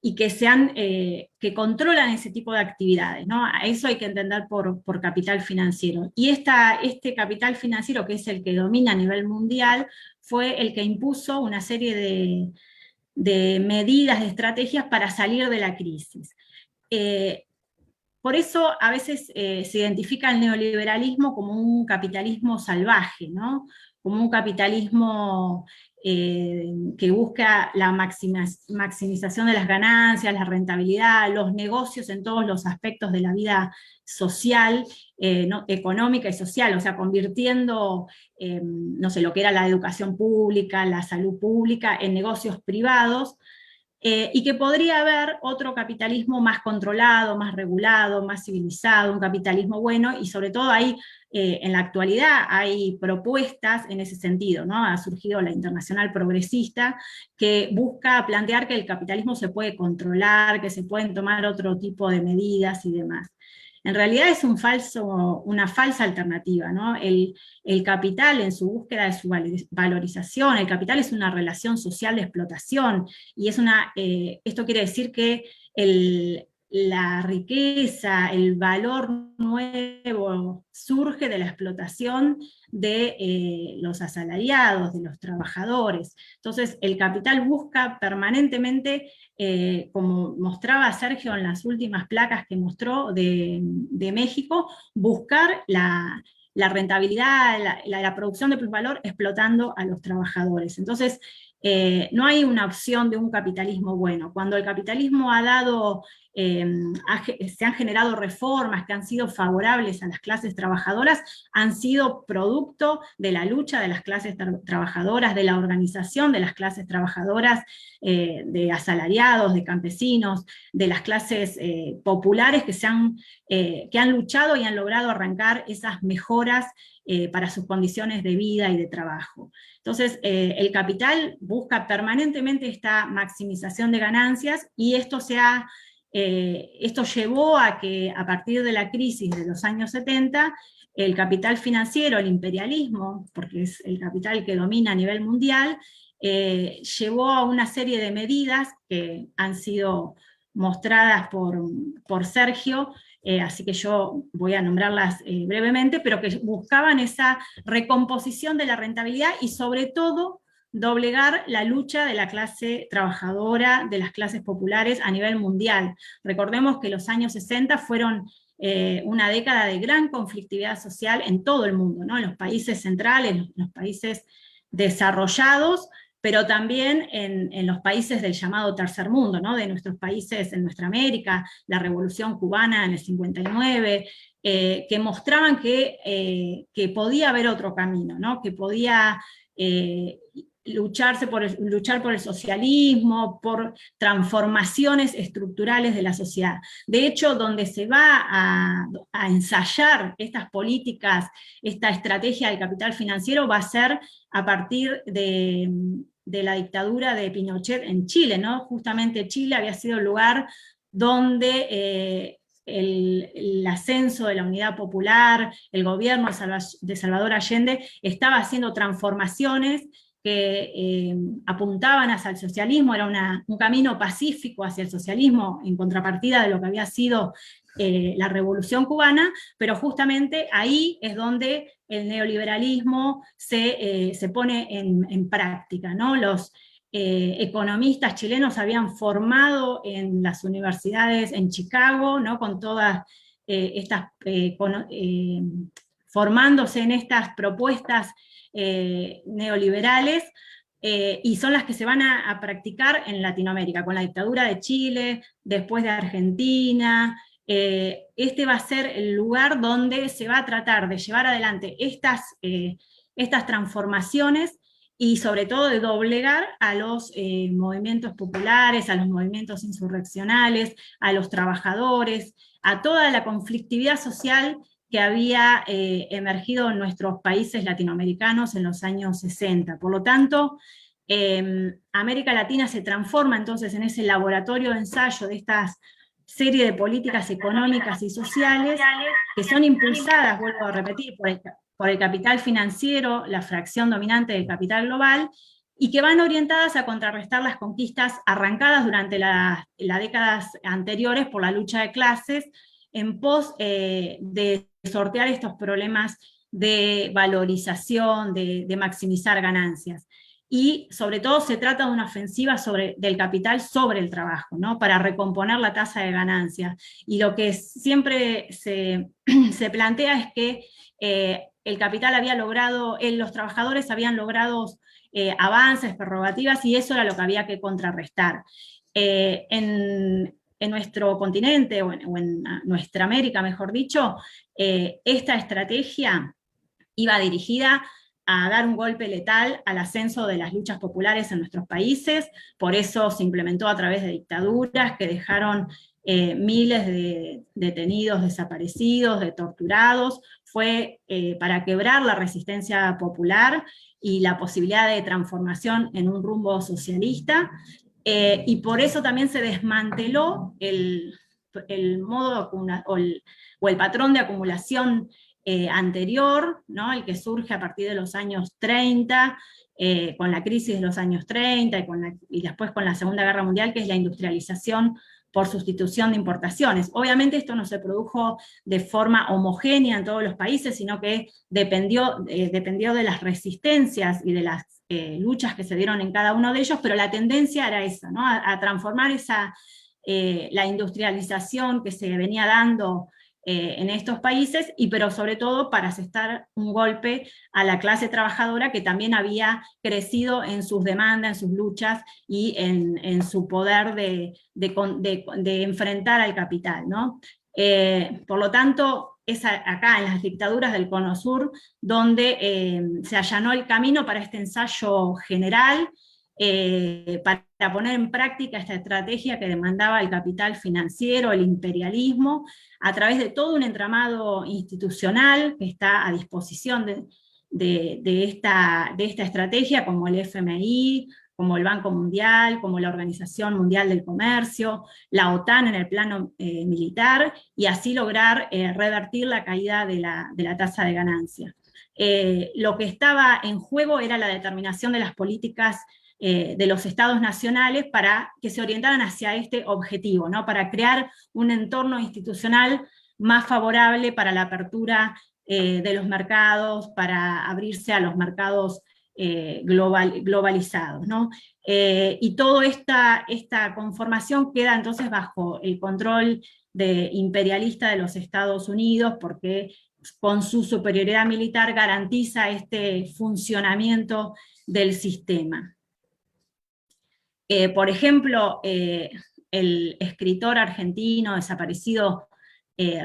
y que controlan ese tipo de actividades, ¿no? A eso hay que entender por capital financiero. Y este capital financiero, que es el que domina a nivel mundial, fue el que impuso una serie de medidas, de estrategias para salir de la crisis. Por eso a veces se identifica el neoliberalismo como un capitalismo salvaje, ¿no? Como un capitalismo que busca la maximización de las ganancias, la rentabilidad, los negocios en todos los aspectos de la vida social, económica y social, o sea, convirtiendo, no sé, lo que era la educación pública, la salud pública, en negocios privados, y que podría haber otro capitalismo más controlado, más regulado, más civilizado, un capitalismo bueno, y sobre todo ahí, en la actualidad hay propuestas en ese sentido, ¿no? Ha surgido la Internacional Progresista, que busca plantear que el capitalismo se puede controlar, que se pueden tomar otro tipo de medidas y demás. En realidad es una falsa alternativa, ¿no? El capital, en su búsqueda de su valorización, el capital es una relación social de explotación, y esto quiere decir que la riqueza, el valor nuevo surge de la explotación de los asalariados, de los trabajadores. Entonces el capital busca permanentemente, como mostraba Sergio en las últimas placas que mostró de México, buscar la rentabilidad, la producción de plusvalor explotando a los trabajadores. Entonces, no hay una opción de un capitalismo bueno. Cuando el capitalismo ha dado, se han generado reformas que han sido favorables a las clases trabajadoras, han sido producto de la lucha de las clases trabajadoras, de la organización de las clases trabajadoras, de asalariados, de campesinos, de las clases populares que han luchado y han logrado arrancar esas mejoras para sus condiciones de vida y de trabajo. Entonces, el capital busca permanentemente esta maximización de ganancias, y esto llevó a que a partir de la crisis de los años 70, el capital financiero, el imperialismo, porque es el capital que domina a nivel mundial, llevó a una serie de medidas que han sido mostradas por Sergio, así que yo voy a nombrarlas brevemente, pero que buscaban esa recomposición de la rentabilidad y sobre todo doblegar la lucha de la clase trabajadora, de las clases populares a nivel mundial. Recordemos que los años 60 fueron una década de gran conflictividad social en todo el mundo, ¿no? En los países centrales, en los países desarrollados, pero también en los países del llamado tercer mundo, ¿no? De nuestros países en nuestra América, la Revolución Cubana en el 59, que mostraban que podía haber otro camino, ¿no? Que podía luchar por el socialismo, por transformaciones estructurales de la sociedad. De hecho, donde se va a ensayar estas políticas, esta estrategia del capital financiero, va a ser a partir de la dictadura de Pinochet en Chile, ¿no? Justamente Chile había sido el lugar donde el ascenso de la unidad popular, el gobierno de Salvador Allende estaba haciendo transformaciones que apuntaban hacia el socialismo, era un camino pacífico hacia el socialismo, en contrapartida de lo que había sido la Revolución Cubana, pero justamente ahí es donde el neoliberalismo se pone en práctica, ¿no? Los economistas chilenos habían formado en las universidades en Chicago, ¿no? Con todas formándose en estas propuestas neoliberales, y son las que se van a practicar en Latinoamérica, con la dictadura de Chile, después de Argentina. Este va a ser el lugar donde se va a tratar de llevar adelante estas transformaciones, y sobre todo de doblegar a los movimientos populares, a los movimientos insurreccionales, a los trabajadores, a toda la conflictividad social que había emergido en nuestros países latinoamericanos en los años 60. Por lo tanto, América Latina se transforma entonces en ese laboratorio de ensayo de estas serie de políticas económicas y sociales que son impulsadas, vuelvo a repetir, por el capital financiero, la fracción dominante del capital global, y que van orientadas a contrarrestar las conquistas arrancadas durante las décadas anteriores por la lucha de clases, en pos de sortear estos problemas de valorización, de maximizar ganancias. Y sobre todo se trata de una ofensiva del capital sobre el trabajo, ¿no? Para recomponer la tasa de ganancias. Y lo que siempre se plantea es que el capital había logrado, los trabajadores habían logrado avances, prerrogativas, y eso era lo que había que contrarrestar. En nuestro continente, o en nuestra América, mejor dicho, esta estrategia iba dirigida a dar un golpe letal al ascenso de las luchas populares en nuestros países. Por eso se implementó a través de dictaduras que dejaron miles de detenidos, desaparecidos, de torturados. Fue para quebrar la resistencia popular y la posibilidad de transformación en un rumbo socialista, y por eso también se desmanteló el modo o el patrón de acumulación anterior, ¿no? El que surge a partir de los años 30, con la crisis de los años 30 y después con la Segunda Guerra Mundial, que es la industrialización por sustitución de importaciones. Obviamente esto no se produjo de forma homogénea en todos los países, sino que dependió de las resistencias y de las luchas que se dieron en cada uno de ellos, pero la tendencia era esa, ¿no? A transformar la industrialización que se venía dando en estos países, pero sobre todo para asestar un golpe a la clase trabajadora que también había crecido en sus demandas, en sus luchas y en su poder de enfrentar al capital, ¿no? Por lo tanto, es acá en las dictaduras del Cono Sur donde se allanó el camino para este ensayo general, para poner en práctica esta estrategia que demandaba el capital financiero, el imperialismo, a través de todo un entramado institucional que está a disposición de esta estrategia, como el FMI, como el Banco Mundial, como la Organización Mundial del Comercio, la OTAN en el plano militar, y así lograr revertir la caída de la tasa de ganancia. Lo que estaba en juego era la determinación de las políticas de los estados nacionales para que se orientaran hacia este objetivo, ¿no? Para crear un entorno institucional más favorable para la apertura de los mercados, para abrirse a los mercados globalizados, ¿no? Y toda esta conformación queda entonces bajo el control imperialista de los Estados Unidos, porque con su superioridad militar garantiza este funcionamiento del sistema. Por ejemplo, el escritor argentino desaparecido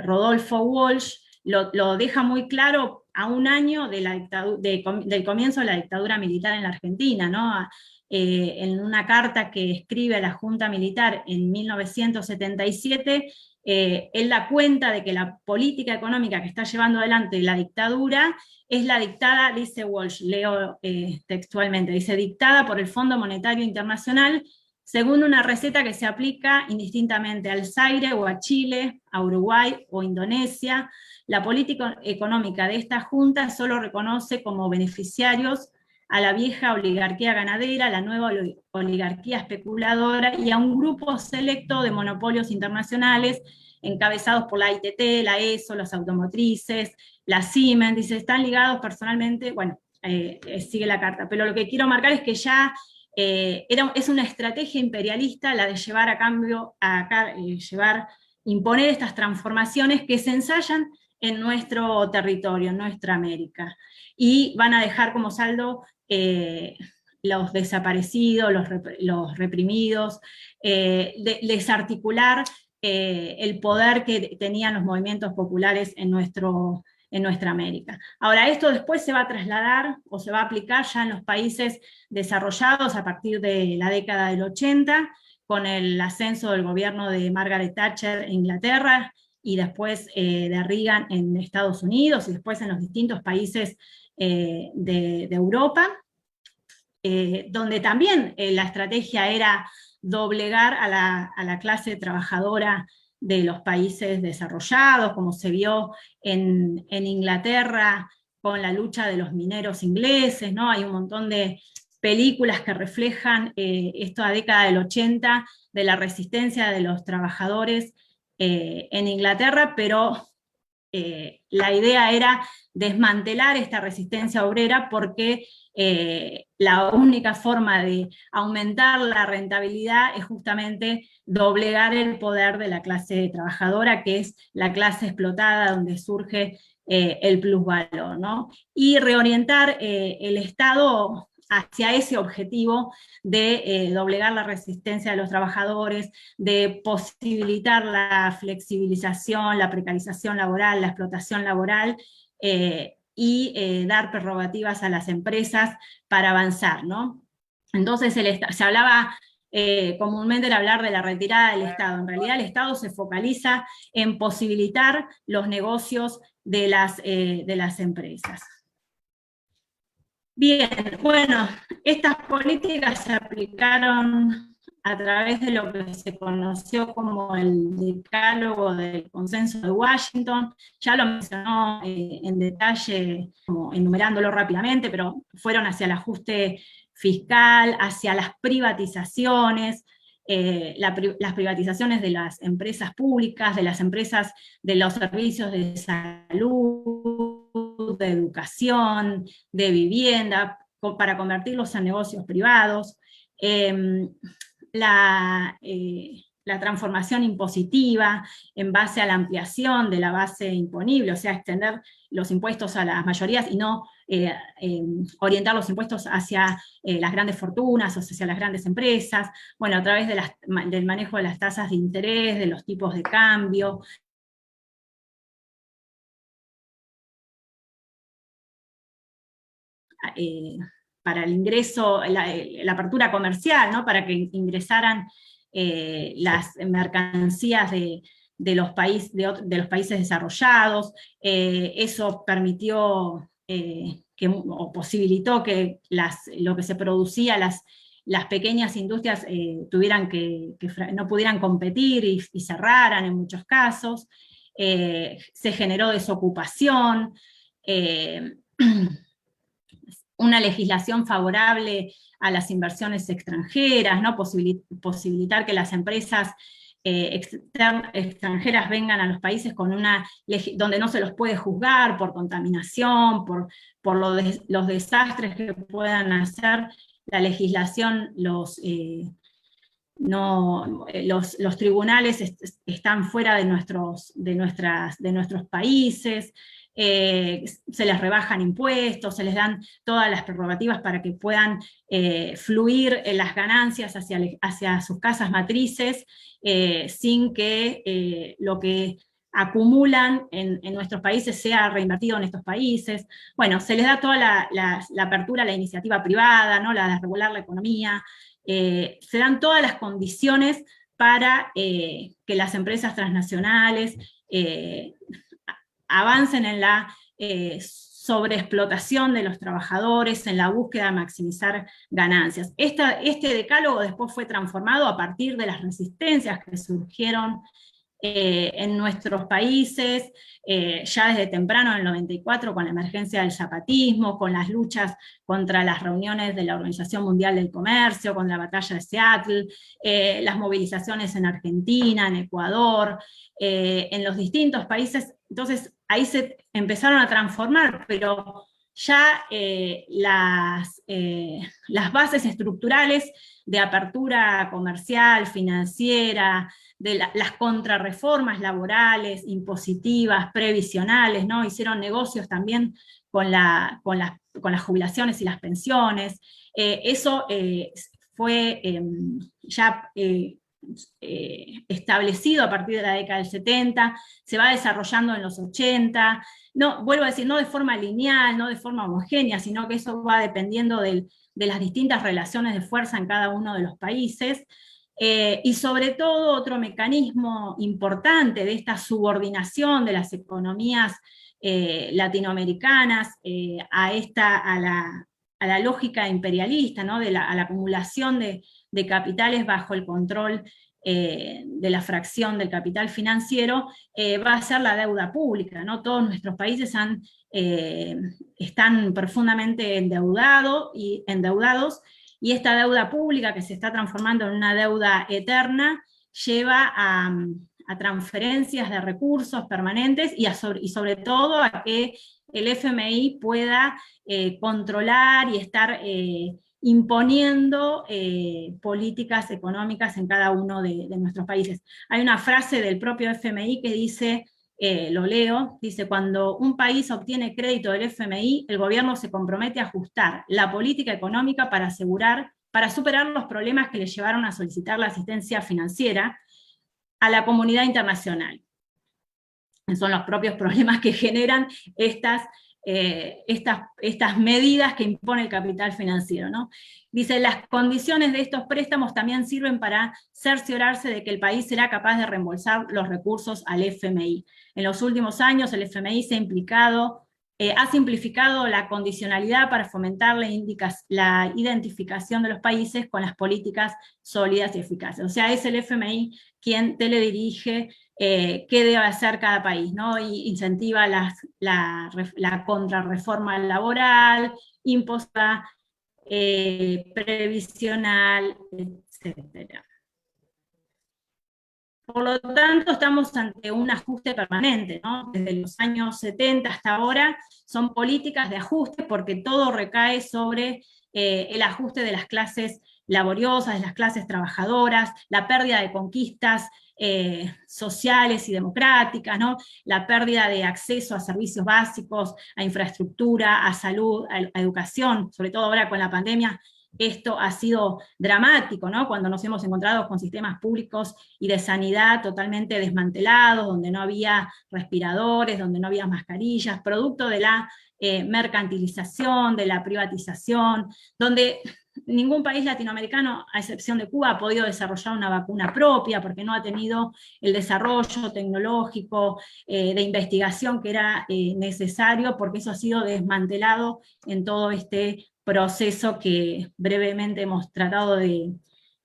Rodolfo Walsh lo deja muy claro a un año del comienzo de la dictadura militar en la Argentina, ¿no? En una carta que escribe a la Junta Militar en 1977, él da cuenta de que la política económica que está llevando adelante la dictadura es la dictada, dice Walsh, leo textualmente, dice, dictada por el Fondo Monetario Internacional según una receta que se aplica indistintamente al Zaire o a Chile, a Uruguay o Indonesia. La política económica de esta junta solo reconoce como beneficiarios a la vieja oligarquía ganadera, la nueva oligarquía especuladora y a un grupo selecto de monopolios internacionales encabezados por la ITT, la ESO, las automotrices, la Siemens, dice, están ligados personalmente, bueno, sigue la carta, pero lo que quiero marcar es que ya es una estrategia imperialista la de llevar imponer estas transformaciones que se ensayan en nuestro territorio, en nuestra América, y van a dejar como saldo los desaparecidos, los reprimidos, desarticular el poder que tenían los movimientos populares en nuestra América. Ahora, esto después se va a trasladar o se va a aplicar ya en los países desarrollados a partir de la década del 80, con el ascenso del gobierno de Margaret Thatcher en Inglaterra, y después de Reagan en Estados Unidos, y después en los distintos países de Europa, donde también la estrategia era doblegar a la clase trabajadora de los países desarrollados, como se vio en Inglaterra con la lucha de los mineros ingleses, ¿no? Hay un montón de películas que reflejan esta década del 80 de la resistencia de los trabajadores en Inglaterra, pero la idea era desmantelar esta resistencia obrera porque la única forma de aumentar la rentabilidad es justamente doblegar el poder de la clase trabajadora, que es la clase explotada donde surge el plusvalor, ¿no? Y reorientar el Estado hacia ese objetivo de doblegar la resistencia de los trabajadores, de posibilitar la flexibilización, la precarización laboral, la explotación laboral, y dar prerrogativas a las empresas para avanzar, ¿no? Entonces se hablaba comúnmente de hablar de la retirada del Estado. En realidad el Estado se focaliza en posibilitar los negocios de las empresas. Bien, bueno, estas políticas se aplicaron a través de lo que se conoció como el decálogo del consenso de Washington. Ya lo mencionó en detalle, como enumerándolo rápidamente, pero fueron hacia el ajuste fiscal, hacia las privatizaciones, las privatizaciones de las empresas públicas, de las empresas de los servicios de salud, de educación, de vivienda, para convertirlos en negocios privados, la transformación impositiva en base a la ampliación de la base imponible, o sea, extender los impuestos a las mayorías y no orientar los impuestos hacia las grandes fortunas o hacia las grandes empresas, bueno, a través del manejo de las tasas de interés, de los tipos de cambio, para el ingreso, la apertura comercial, ¿no? Para que ingresaran las mercancías de los países desarrollados. Eso permitió o posibilitó que lo que se producía, las pequeñas industrias no pudieran competir y cerraran en muchos casos. Se generó desocupación, una legislación favorable a las inversiones extranjeras, ¿no? Posibilitar que las empresas extranjeras vengan a los países con donde no se los puede juzgar por contaminación, por los desastres que puedan hacer. La legislación, los tribunales están fuera de nuestros países. Se les rebajan impuestos, se les dan todas las prerrogativas para que puedan fluir las ganancias hacia sus casas matrices, sin que lo que acumulan en nuestros países sea reinvertido en estos países. Bueno, se les da toda la apertura a la iniciativa privada, ¿no? La de regular la economía. Se dan todas las condiciones para que las empresas transnacionales avancen en la sobreexplotación de los trabajadores, en la búsqueda de maximizar ganancias. Este decálogo después fue transformado a partir de las resistencias que surgieron en nuestros países, ya desde temprano, en el 94, con la emergencia del zapatismo, con las luchas contra las reuniones de la Organización Mundial del Comercio, con la batalla de Seattle, las movilizaciones en Argentina, en Ecuador, en los distintos países. Entonces ahí se empezaron a transformar, pero ya las bases estructurales de apertura comercial, financiera, de las contrarreformas laborales, impositivas, previsionales, ¿no? Hicieron negocios también con las jubilaciones y las pensiones. Eso fue ya establecido a partir de la década del 70, se va desarrollando en los 80, no, vuelvo a decir, no de forma lineal, no de forma homogénea, sino que eso va dependiendo de las distintas relaciones de fuerza en cada uno de los países. Y sobre todo otro mecanismo importante de esta subordinación de las economías latinoamericanas a la lógica imperialista, ¿no? A la acumulación de capitales bajo el control de la fracción del capital financiero, va a ser la deuda pública, ¿no? Todos nuestros países están profundamente endeudados, y esta deuda pública, que se está transformando en una deuda eterna, lleva a transferencias de recursos permanentes y sobre todo a que el FMI pueda controlar y estar imponiendo políticas económicas en cada uno de nuestros países. Hay una frase del propio FMI que dice, lo leo, dice: cuando un país obtiene crédito del FMI, el gobierno se compromete a ajustar la política económica para superar los problemas que le llevaron a solicitar la asistencia financiera a la comunidad internacional. Son los propios problemas que generan estas medidas que impone el capital financiero, ¿no? Dice, las condiciones de estos préstamos también sirven para cerciorarse de que el país será capaz de reembolsar los recursos al FMI. En los últimos años el FMI ha simplificado la condicionalidad para fomentar la identificación de los países con las políticas sólidas y eficaces. O sea, es el FMI quien teledirige qué debe hacer cada país, ¿no? Y incentiva la contrarreforma laboral, imposta, previsional, etc. Por lo tanto, estamos ante un ajuste permanente, ¿no? Desde los años 70 hasta ahora son políticas de ajuste porque todo recae sobre el ajuste de las clases laboriosas, de las clases trabajadoras, la pérdida de conquistas sociales y democráticas, ¿no? La pérdida de acceso a servicios básicos, a infraestructura, a salud, a educación, sobre todo ahora con la pandemia. Esto ha sido dramático, ¿no? Cuando nos hemos encontrado con sistemas públicos y de sanidad totalmente desmantelados, donde no había respiradores, donde no había mascarillas, producto de la mercantilización, de la privatización, donde ningún país latinoamericano, a excepción de Cuba, ha podido desarrollar una vacuna propia, porque no ha tenido el desarrollo tecnológico de investigación que era necesario, porque eso ha sido desmantelado en todo este proceso que brevemente hemos tratado de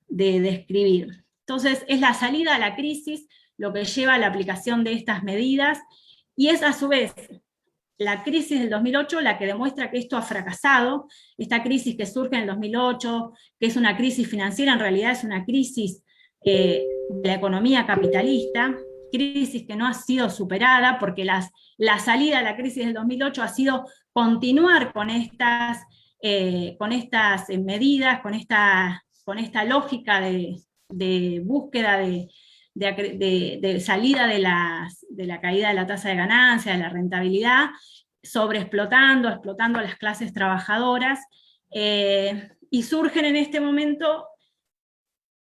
describir. Entonces, es la salida a la crisis lo que lleva a la aplicación de estas medidas, y es a su vez la crisis del 2008 la que demuestra que esto ha fracasado. Esta crisis que surge en el 2008, que es una crisis financiera, en realidad es una crisis de la economía capitalista, crisis que no ha sido superada, porque la salida a la crisis del 2008 ha sido continuar con estas medidas, con esta lógica de búsqueda de salida de la caída de la tasa de ganancia, de la rentabilidad, explotando a las clases trabajadoras, y surgen en este momento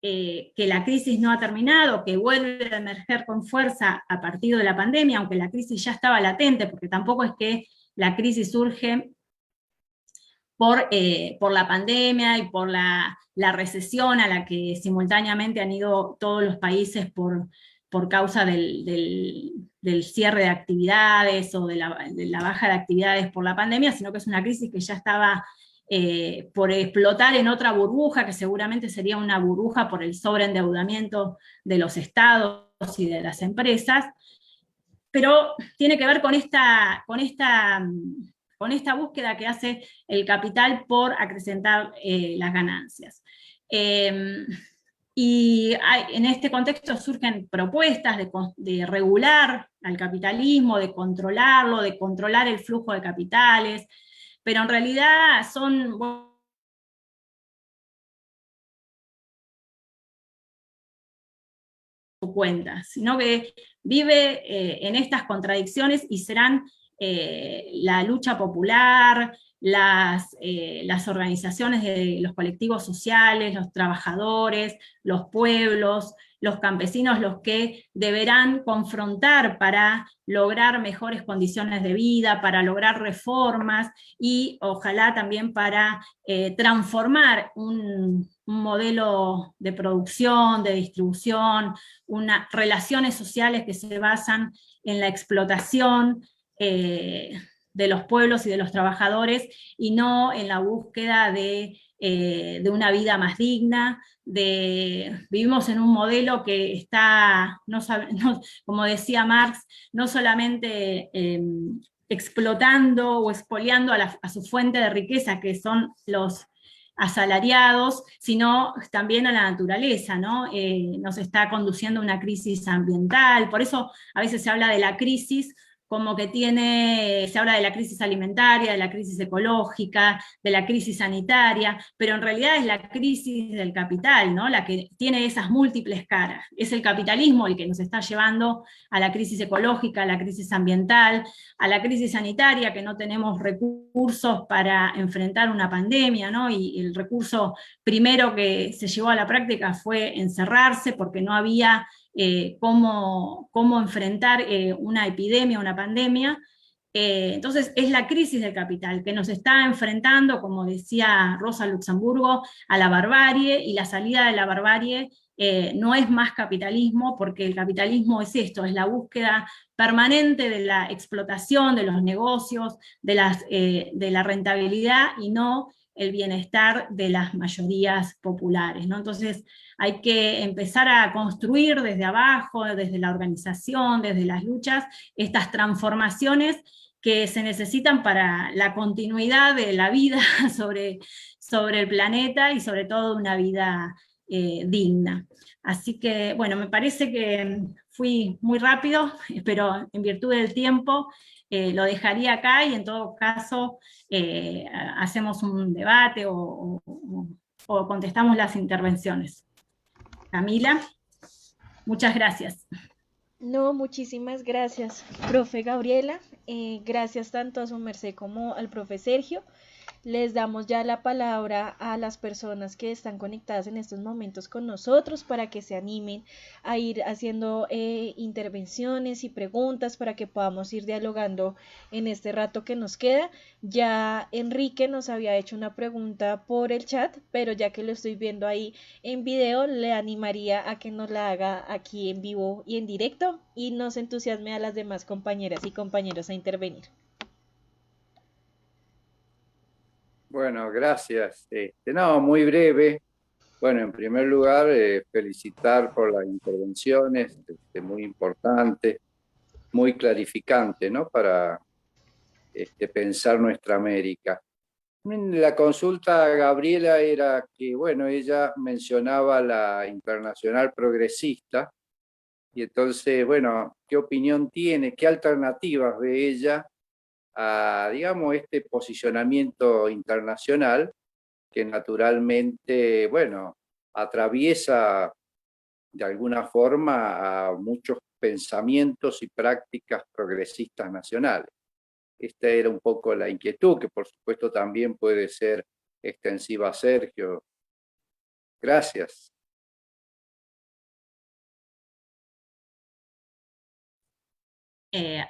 que la crisis no ha terminado, que vuelve a emerger con fuerza a partir de la pandemia, aunque la crisis ya estaba latente, porque tampoco es que la crisis surge por la pandemia y por la recesión a la que simultáneamente han ido todos los países por causa del cierre de actividades o de la baja de actividades por la pandemia, sino que es una crisis que ya estaba por explotar en otra burbuja, que seguramente sería una burbuja por el sobreendeudamiento de los estados y de las empresas, pero tiene que ver con esta búsqueda que hace el capital por acrecentar las ganancias. Y en este contexto surgen propuestas de regular al capitalismo, de controlarlo, de controlar el flujo de capitales, pero en realidad son cuentas, sino que vive en estas contradicciones y serán la lucha popular, las organizaciones de los colectivos sociales, los trabajadores, los pueblos, los campesinos, los que deberán confrontar para lograr mejores condiciones de vida, para lograr reformas y ojalá también para transformar un modelo de producción, de distribución, relaciones sociales que se basan en la explotación de los pueblos y de los trabajadores, y no en la búsqueda de una vida más digna. Vivimos en un modelo que está, como decía Marx, no solamente explotando o expoliando a su fuente de riqueza, que son los asalariados, sino también a la naturaleza, ¿no? Nos está conduciendo a una crisis ambiental. Por eso a veces se habla de la crisis como que se habla de la crisis alimentaria, de la crisis ecológica, de la crisis sanitaria, pero en realidad es la crisis del capital, ¿no? La que tiene esas múltiples caras. Es el capitalismo el que nos está llevando a la crisis ecológica, a la crisis ambiental, a la crisis sanitaria, que no tenemos recursos para enfrentar una pandemia, ¿no? Y el recurso primero que se llevó a la práctica fue encerrarse, porque no había cómo enfrentar una epidemia, una pandemia. Entonces es la crisis del capital que nos está enfrentando, como decía Rosa Luxemburgo, a la barbarie, y la salida de la barbarie no es más capitalismo, porque el capitalismo es esto, es la búsqueda permanente de la explotación, de los negocios, de la rentabilidad, y no el bienestar de las mayorías populares, ¿no? Entonces hay que empezar a construir desde abajo, desde la organización, desde las luchas, estas transformaciones que se necesitan para la continuidad de la vida sobre el planeta, y sobre todo una vida digna. Así que, bueno, me parece que fui muy rápido, pero en virtud del tiempo lo dejaría acá y en todo caso hacemos un debate o contestamos las intervenciones. Camila, muchas gracias. No, muchísimas gracias, profe Gabriela. Gracias tanto a su merced como al profe Sergio. Les damos ya la palabra a las personas que están conectadas en estos momentos con nosotros para que se animen a ir haciendo intervenciones y preguntas para que podamos ir dialogando en este rato que nos queda. Ya Enrique nos había hecho una pregunta por el chat, pero ya que lo estoy viendo ahí en video, le animaría a que nos la haga aquí en vivo y en directo y nos entusiasme a las demás compañeras y compañeros a intervenir. Bueno, gracias. No, muy breve. Bueno, en primer lugar, felicitar por las intervenciones, muy importante, muy clarificante, ¿no? Para pensar nuestra América. La consulta a Gabriela era que, bueno, ella mencionaba la Internacional Progresista, y entonces, bueno, ¿qué opinión tiene? ¿Qué alternativas ve ella a, digamos, este posicionamiento internacional que naturalmente, bueno, atraviesa de alguna forma a muchos pensamientos y prácticas progresistas nacionales? Esta era un poco la inquietud, que por supuesto también puede ser extensiva a Sergio. Gracias.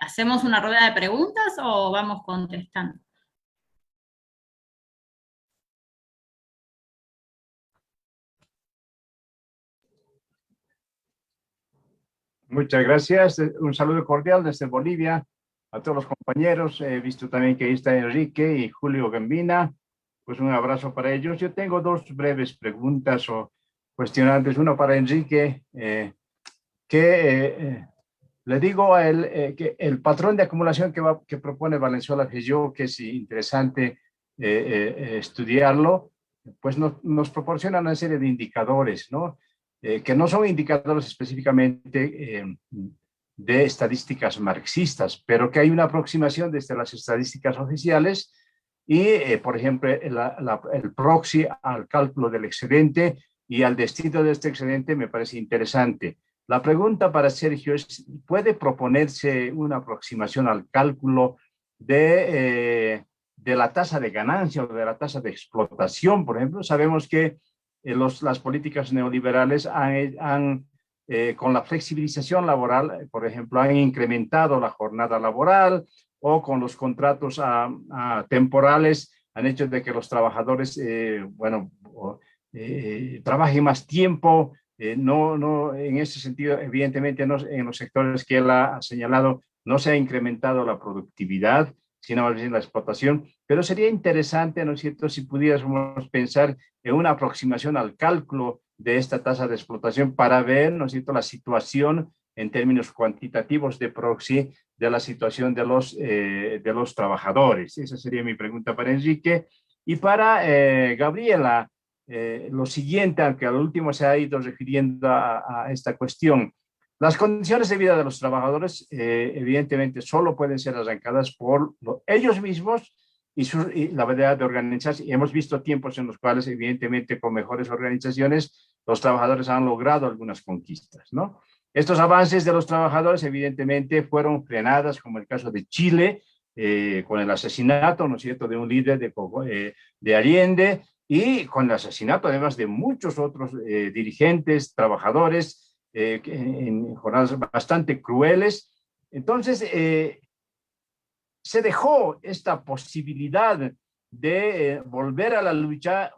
¿Hacemos una rueda de preguntas o vamos contestando? Muchas gracias. Un saludo cordial desde Bolivia a todos los compañeros. He visto también que ahí está Enrique y Julio Gambina. Pues un abrazo para ellos. Yo tengo dos breves preguntas o cuestionantes. Uno para Enrique, le digo a él que el patrón de acumulación que propone Valenzuela Feijó, que es interesante estudiarlo, pues nos proporciona una serie de indicadores, ¿no? Que no son indicadores específicamente de estadísticas marxistas, pero que hay una aproximación desde las estadísticas oficiales y, por ejemplo, el proxy al cálculo del excedente y al destino de este excedente me parece interesante. La pregunta para Sergio es, ¿puede proponerse una aproximación al cálculo de la tasa de ganancia o de la tasa de explotación? Por ejemplo, sabemos que las políticas neoliberales con la flexibilización laboral, por ejemplo, han incrementado la jornada laboral o con los contratos temporales han hecho de que los trabajadores, trabajen más tiempo. No, en ese sentido, evidentemente, no, en los sectores que él ha señalado, no se ha incrementado la productividad, sino más bien la explotación. Pero sería interesante, ¿no es cierto?, si pudiéramos pensar en una aproximación al cálculo de esta tasa de explotación para ver, ¿no es cierto?, la situación en términos cuantitativos de proxy de la situación de los trabajadores. Esa sería mi pregunta para Enrique. Y para Gabriela, lo siguiente, aunque al último se ha ido refiriendo a esta cuestión. Las condiciones de vida de los trabajadores, evidentemente, solo pueden ser arrancadas por ellos mismos y la verdad de organizarse. Y hemos visto tiempos en los cuales, evidentemente, con mejores organizaciones, los trabajadores han logrado algunas conquistas, ¿no? Estos avances de los trabajadores, evidentemente, fueron frenadas, como el caso de Chile, con el asesinato, ¿no es cierto?, de un líder de Allende, y con el asesinato además de muchos otros dirigentes, trabajadores, en jornadas bastante crueles. Entonces, se dejó esta posibilidad de volver a la lucha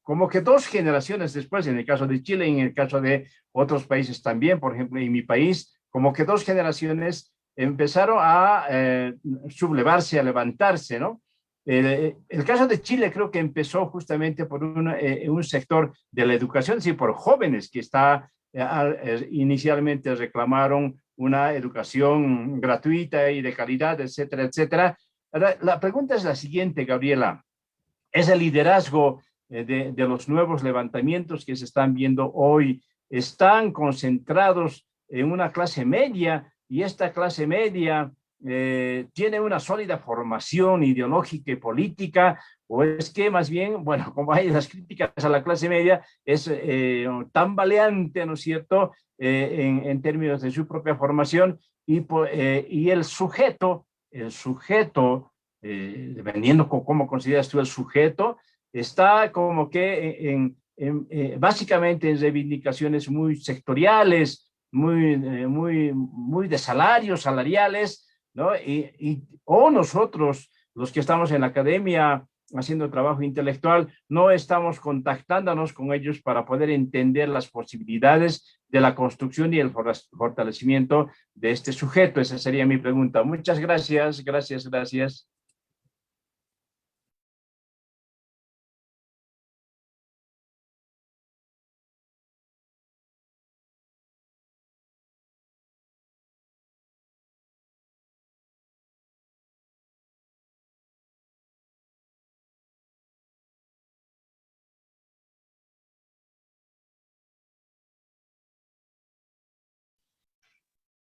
como que dos generaciones después, en el caso de Chile y en el caso de otros países también, por ejemplo, en mi país, como que dos generaciones empezaron a sublevarse, a levantarse, ¿no? El caso de Chile creo que empezó justamente por un sector de la educación, sí, por jóvenes que inicialmente reclamaron una educación gratuita y de calidad, etcétera, etcétera. La pregunta es la siguiente, Gabriela. ¿Es el liderazgo de los nuevos levantamientos que se están viendo hoy están concentrados en una clase media, y esta clase media tiene una sólida formación ideológica y política, o es que más bien, bueno, como hay las críticas a la clase media, es tambaleante, ¿no es cierto?, en términos de su propia formación, y el sujeto, dependiendo cómo consideras tú el sujeto, está como que básicamente en reivindicaciones muy sectoriales, muy de salarios, salariales, ¿no? O nosotros, los que estamos en la academia haciendo trabajo intelectual, no estamos contactándonos con ellos para poder entender las posibilidades de la construcción y el fortalecimiento de este sujeto. Esa sería mi pregunta. Muchas gracias, gracias.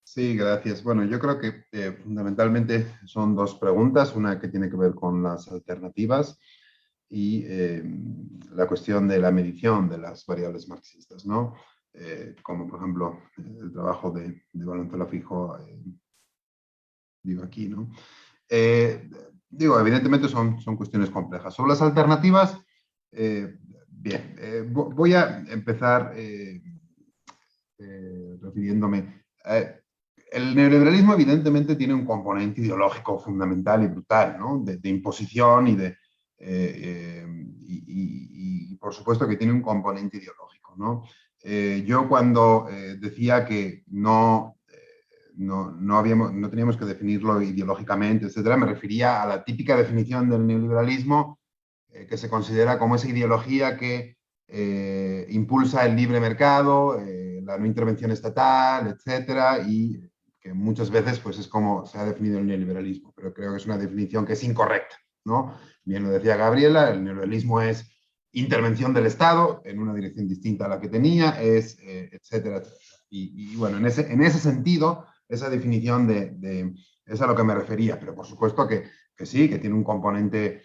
Sí, gracias. Bueno, yo creo que fundamentalmente son dos preguntas, una que tiene que ver con las alternativas y la cuestión de la medición de las variables marxistas, ¿no? Como por ejemplo el trabajo de Valenzuela Fijo, digo aquí, ¿no? Digo, evidentemente son cuestiones complejas. Sobre las alternativas, bien, voy a empezar refiriéndome. El neoliberalismo evidentemente tiene un componente ideológico fundamental y brutal, ¿no? De imposición y por supuesto que tiene un componente ideológico, ¿no? Yo cuando decía que no teníamos que definirlo ideológicamente, etcétera, me refería a la típica definición del neoliberalismo que se considera como esa ideología que impulsa el libre mercado, la no intervención estatal, etcétera, y que muchas veces pues, es como se ha definido el neoliberalismo, pero creo que es una definición que es incorrecta, ¿no? Bien lo decía Gabriela, el neoliberalismo es intervención del Estado en una dirección distinta a la que tenía, etcétera, etcétera. Y bueno, en ese sentido, esa definición es a lo que me refería, pero por supuesto que sí, que tiene un componente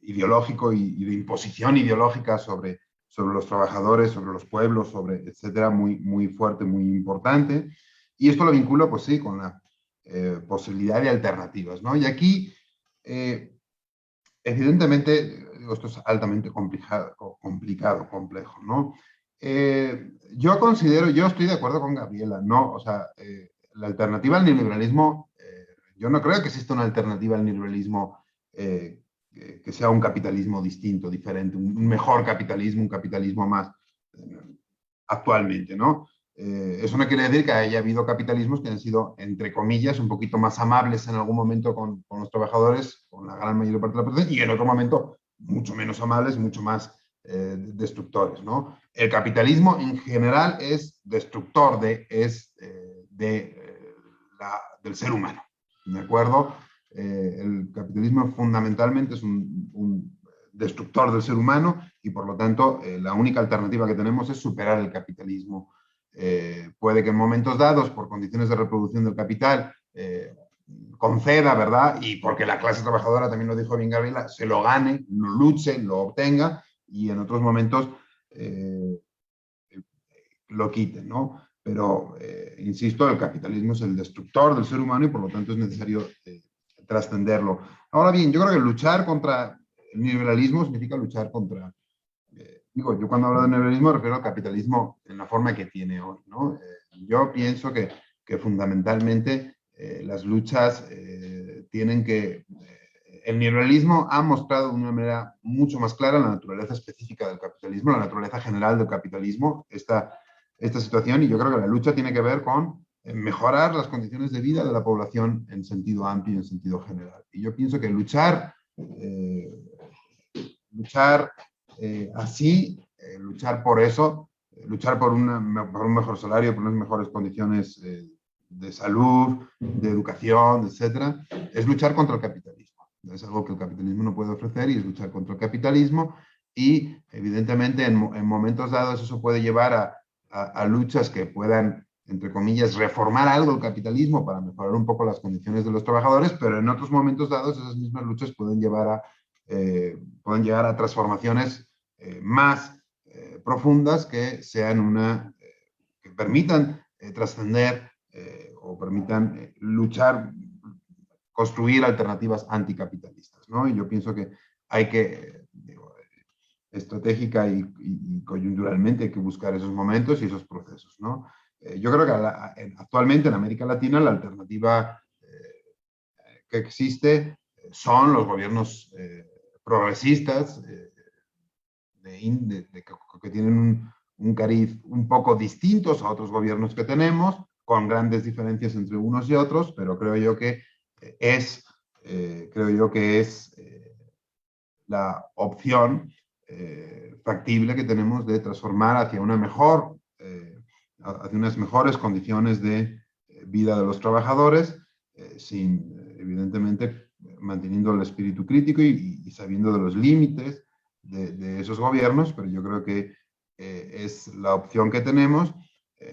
ideológico y de imposición ideológica sobre los trabajadores, sobre los pueblos, etcétera, muy fuerte, muy importante. Y esto lo vinculo, pues sí, con la posibilidad de alternativas, ¿no? Y aquí, evidentemente, esto es altamente complicado, complejo, ¿no? Yo estoy de acuerdo con Gabriela, ¿no? O sea, la alternativa al neoliberalismo, yo no creo que exista una alternativa al neoliberalismo que sea un capitalismo distinto, diferente, un mejor capitalismo, un capitalismo más actualmente, ¿no? Eso no quiere decir que haya habido capitalismos que han sido, entre comillas, un poquito más amables en algún momento con los trabajadores, con la gran mayor parte de la población, y en otro momento mucho menos amables, mucho más destructores, ¿no? El capitalismo en general es destructor del ser humano, ¿de acuerdo? El capitalismo fundamentalmente es un destructor del ser humano y por lo tanto la única alternativa que tenemos es superar el capitalismo. Puede que en momentos dados, por condiciones de reproducción del capital, conceda, ¿verdad? Y porque la clase trabajadora, también lo dijo bien Gabriela, se lo gane, lo luche, lo obtenga, y en otros momentos lo quiten, ¿no? Pero, insisto, el capitalismo es el destructor del ser humano y por lo tanto es necesario trascenderlo. Ahora bien, yo creo que luchar contra el neoliberalismo significa luchar contra... Digo, yo cuando hablo de neoliberalismo me refiero al capitalismo en la forma que tiene hoy, ¿no? Yo pienso que fundamentalmente las luchas tienen que... el neoliberalismo ha mostrado de una manera mucho más clara la naturaleza específica del capitalismo, la naturaleza general del capitalismo, esta situación, y yo creo que la lucha tiene que ver con mejorar las condiciones de vida de la población en sentido amplio y en sentido general. Y yo pienso que luchar así, luchar por eso, luchar por un mejor salario, por unas mejores condiciones de salud, de educación, etcétera, es luchar contra el capitalismo. Es algo que el capitalismo no puede ofrecer y es luchar contra el capitalismo y evidentemente en momentos dados eso puede llevar a luchas que puedan, entre comillas, reformar algo el capitalismo para mejorar un poco las condiciones de los trabajadores, pero en otros momentos dados esas mismas luchas pueden llegar a transformaciones más profundas que sean que permitan trascender o permitan luchar, construir alternativas anticapitalistas, ¿no? Y yo pienso que hay que, estratégica y coyunturalmente hay que buscar esos momentos y esos procesos, ¿no? Yo creo que actualmente en América Latina la alternativa que existe son los gobiernos progresistas que tienen un cariz un poco distintos a otros gobiernos que tenemos, con grandes diferencias entre unos y otros, pero creo yo que es la opción factible que tenemos de transformar hacia hacia unas mejores condiciones de vida de los trabajadores, evidentemente manteniendo el espíritu crítico y sabiendo de los límites de esos gobiernos, pero yo creo que es la opción que tenemos,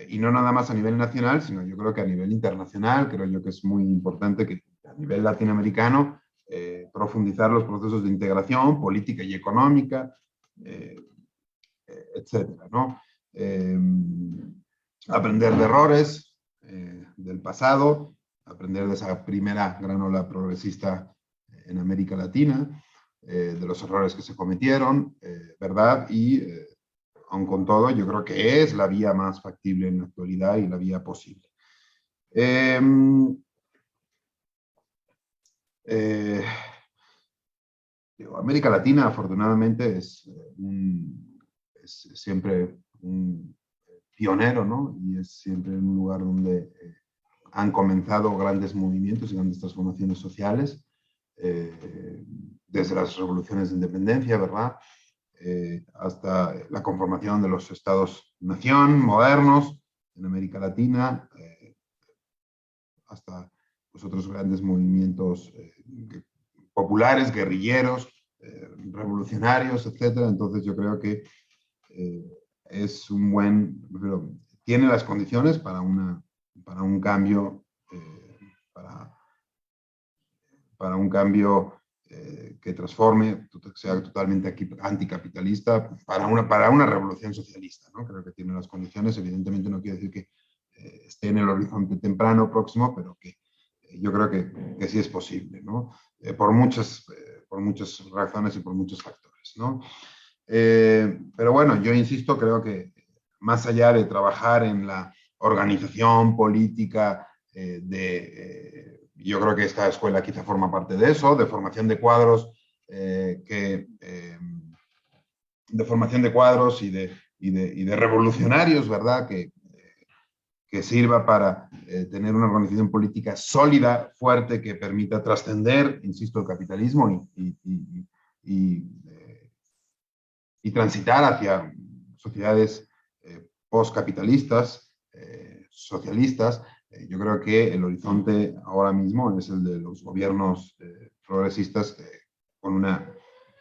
y no nada más a nivel nacional, sino yo creo que a nivel internacional. Creo yo que es muy importante que a nivel latinoamericano profundizar los procesos de integración política y económica, etcétera, ¿no? Aprender de errores del pasado, aprender de esa primera gran ola progresista en América Latina, de los errores que se cometieron, ¿verdad? Y aun con todo, yo creo que es la vía más factible en la actualidad y la vía posible. América Latina, afortunadamente, es siempre un pionero, ¿no? Y es siempre un lugar donde han comenzado grandes movimientos y grandes transformaciones sociales, desde las revoluciones de independencia, ¿verdad? Hasta la conformación de los estados-nación modernos en América Latina, hasta los otros grandes movimientos populares, guerrilleros, revolucionarios, etcétera. Entonces yo creo que es tiene las condiciones para un cambio, para un cambio que transforme, que sea totalmente anticapitalista, para una revolución socialista, ¿no? Creo que tiene las condiciones. Evidentemente no quiere decir que esté en el horizonte temprano, próximo, pero que yo creo que sí es posible, ¿no? Por muchas razones y por muchos factores, ¿no? Pero bueno, yo insisto, creo que más allá de trabajar en la organización política yo creo que esta escuela quizá forma parte de eso, de formación de cuadros, de formación de cuadros y de revolucionarios, ¿verdad? Que sirva para tener una organización política sólida, fuerte, que permita trascender, insisto, el capitalismo y transitar hacia sociedades postcapitalistas, socialistas. Yo creo que el horizonte ahora mismo es el de los gobiernos progresistas, con una,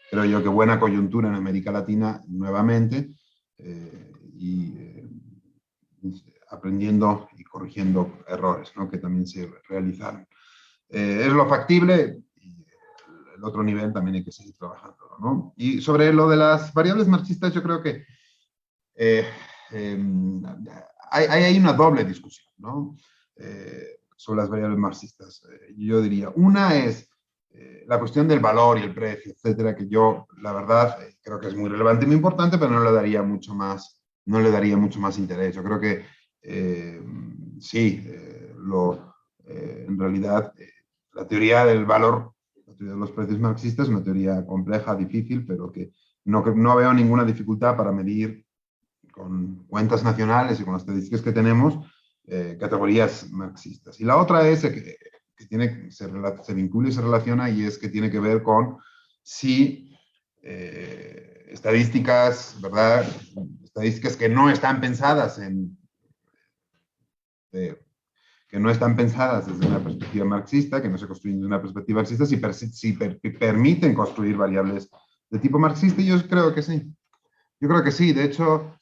creo yo, que buena coyuntura en América Latina nuevamente, aprendiendo y corrigiendo errores, ¿no? Que también se realizaron. Es lo factible, y el otro nivel también hay que seguir trabajando, ¿no? Y sobre lo de las variables marxistas, yo creo que hay una doble discusión, ¿no? Sobre las variables marxistas. Yo diría, una es la cuestión del valor y el precio, etcétera, que yo, la verdad, creo que es muy relevante y muy importante, pero no le daría mucho más interés. Yo creo que sí, en realidad, la teoría del valor, la teoría de los precios marxistas, es una teoría compleja, difícil, pero que no veo ninguna dificultad para medir con cuentas nacionales y con las estadísticas que tenemos, categorías marxistas. Y la otra es que se vincula y se relaciona, y es que tiene que ver con si estadísticas, ¿verdad? Estadísticas que no están pensadas desde una perspectiva marxista, que no se construyen desde una perspectiva marxista, si permiten construir variables de tipo marxista, yo creo que sí. Yo creo que sí. De hecho,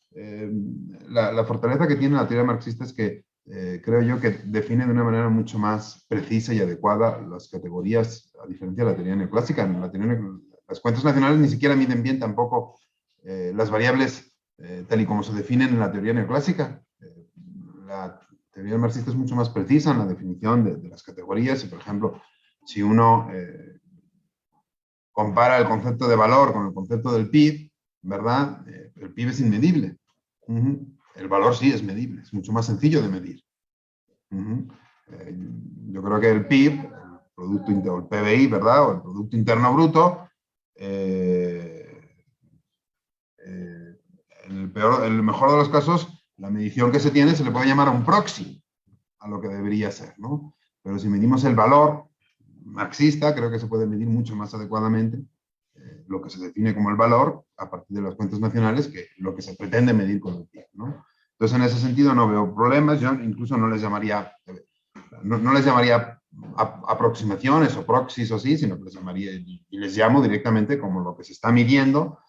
la fortaleza que tiene la teoría marxista es que creo yo que define de una manera mucho más precisa y adecuada las categorías, a diferencia de la teoría neoclásica. En la teoría las cuentas nacionales ni siquiera miden bien tampoco las variables tal y como se definen en la teoría neoclásica. La teoría marxista es mucho más precisa en la definición de las categorías y, por ejemplo, si uno compara el concepto de valor con el concepto del PIB, ¿verdad? El PIB es inmedible. El valor sí es medible, es mucho más sencillo de medir. Yo creo que el PIB, el Producto Interno, el PBI, ¿verdad? O el Producto Interno Bruto, en el mejor de los casos, la medición que se tiene se le puede llamar un proxy a lo que debería ser, ¿no? Pero si medimos el valor marxista, creo que se puede medir mucho más adecuadamente lo que se define como el valor a partir de las cuentas nacionales que lo que se pretende medir con el PIB, ¿no? Entonces, en ese sentido no veo problemas. Yo incluso no les llamaría aproximaciones o proxies o así, sino que les llamaría, y les llamo directamente como lo que se está midiendo,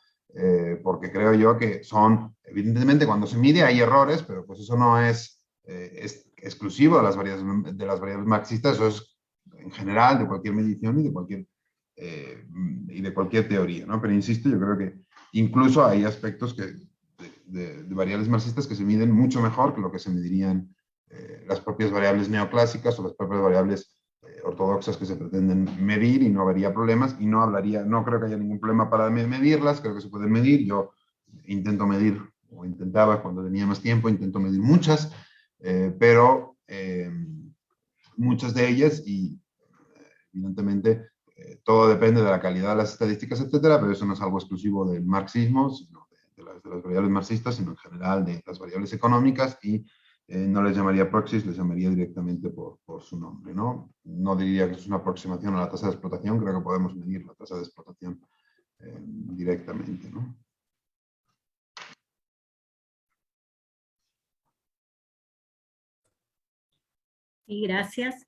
porque creo yo que son, evidentemente cuando se mide hay errores, pero pues eso no es exclusivo de las variables marxistas, eso es en general de cualquier medición y de cualquier teoría, ¿no? Pero insisto, yo creo que incluso hay aspectos de variables marxistas que se miden mucho mejor que lo que se medirían las propias variables neoclásicas o las propias variables ortodoxas que se pretenden medir, y no habría problemas, y no creo que haya ningún problema para medirlas, creo que se pueden medir. Yo intento medir, o intentaba cuando tenía más tiempo, intento medir muchas, pero muchas de ellas, y evidentemente todo depende de la calidad de las estadísticas, etcétera, pero eso no es algo exclusivo del marxismo, sino de las variables marxistas, sino en general de las variables económicas, y no les llamaría proxies, les llamaría directamente por su nombre, ¿no? No diría que es una aproximación a la tasa de explotación, creo que podemos medir la tasa de explotación directamente, ¿no? Sí, gracias.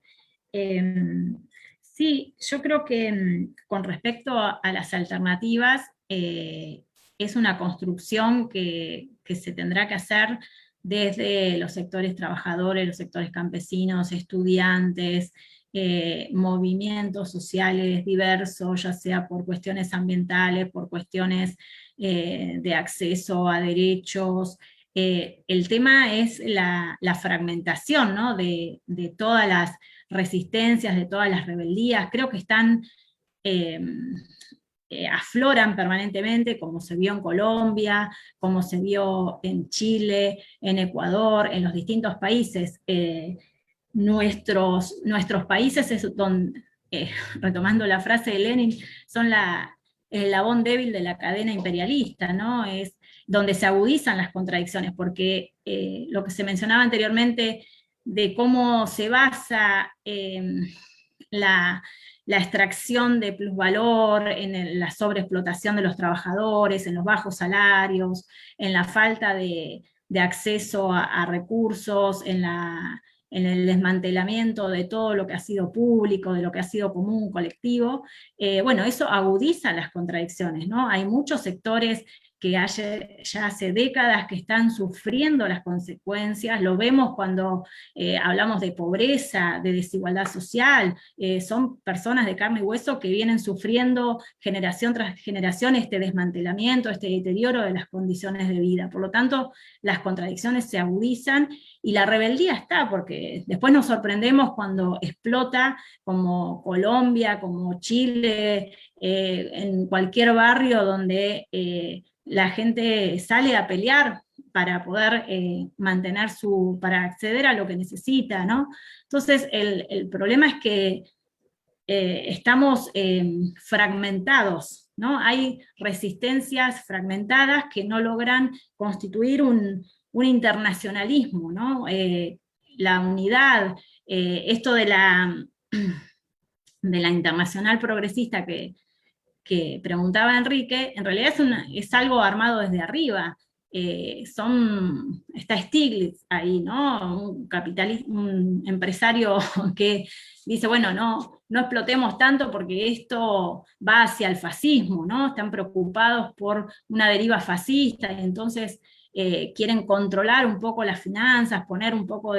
Sí, yo creo que con respecto a las alternativas, es una construcción que se tendrá que hacer desde los sectores trabajadores, los sectores campesinos, estudiantes, movimientos sociales diversos, ya sea por cuestiones ambientales, por cuestiones de acceso a derechos. El tema es la fragmentación, ¿no? de todas las resistencias, de todas las rebeldías. Creo que afloran permanentemente, como se vio en Colombia, como se vio en Chile, en Ecuador, en los distintos países. Nuestros países es donde, retomando la frase de Lenin, son el eslabón débil de la cadena imperialista, ¿no? Es donde se agudizan las contradicciones, porque lo que se mencionaba anteriormente de cómo se basa la extracción de plusvalor, en la sobreexplotación de los trabajadores, en los bajos salarios, en la falta de acceso a recursos, en el desmantelamiento de todo lo que ha sido público, de lo que ha sido común, colectivo. Bueno, eso agudiza las contradicciones, ¿no? Hay muchos sectores que ya hace décadas que están sufriendo las consecuencias, lo vemos cuando hablamos de pobreza, de desigualdad social, son personas de carne y hueso que vienen sufriendo generación tras generación este desmantelamiento, este deterioro de las condiciones de vida. Por lo tanto, las contradicciones se agudizan y la rebeldía está, porque después nos sorprendemos cuando explota, como Colombia, como Chile, en cualquier barrio donde la gente sale a pelear para poder mantener para acceder a lo que necesita, ¿no? Entonces, el problema es que estamos fragmentados, ¿no? Hay resistencias fragmentadas que no logran constituir un internacionalismo, ¿no? La unidad, esto de la internacional progresista que preguntaba Enrique, en realidad es algo armado desde arriba. está Stiglitz ahí, ¿no? Un empresario que dice, bueno, no explotemos tanto porque esto va hacia el fascismo, ¿no? Están preocupados por una deriva fascista, y entonces quieren controlar un poco las finanzas, poner un poco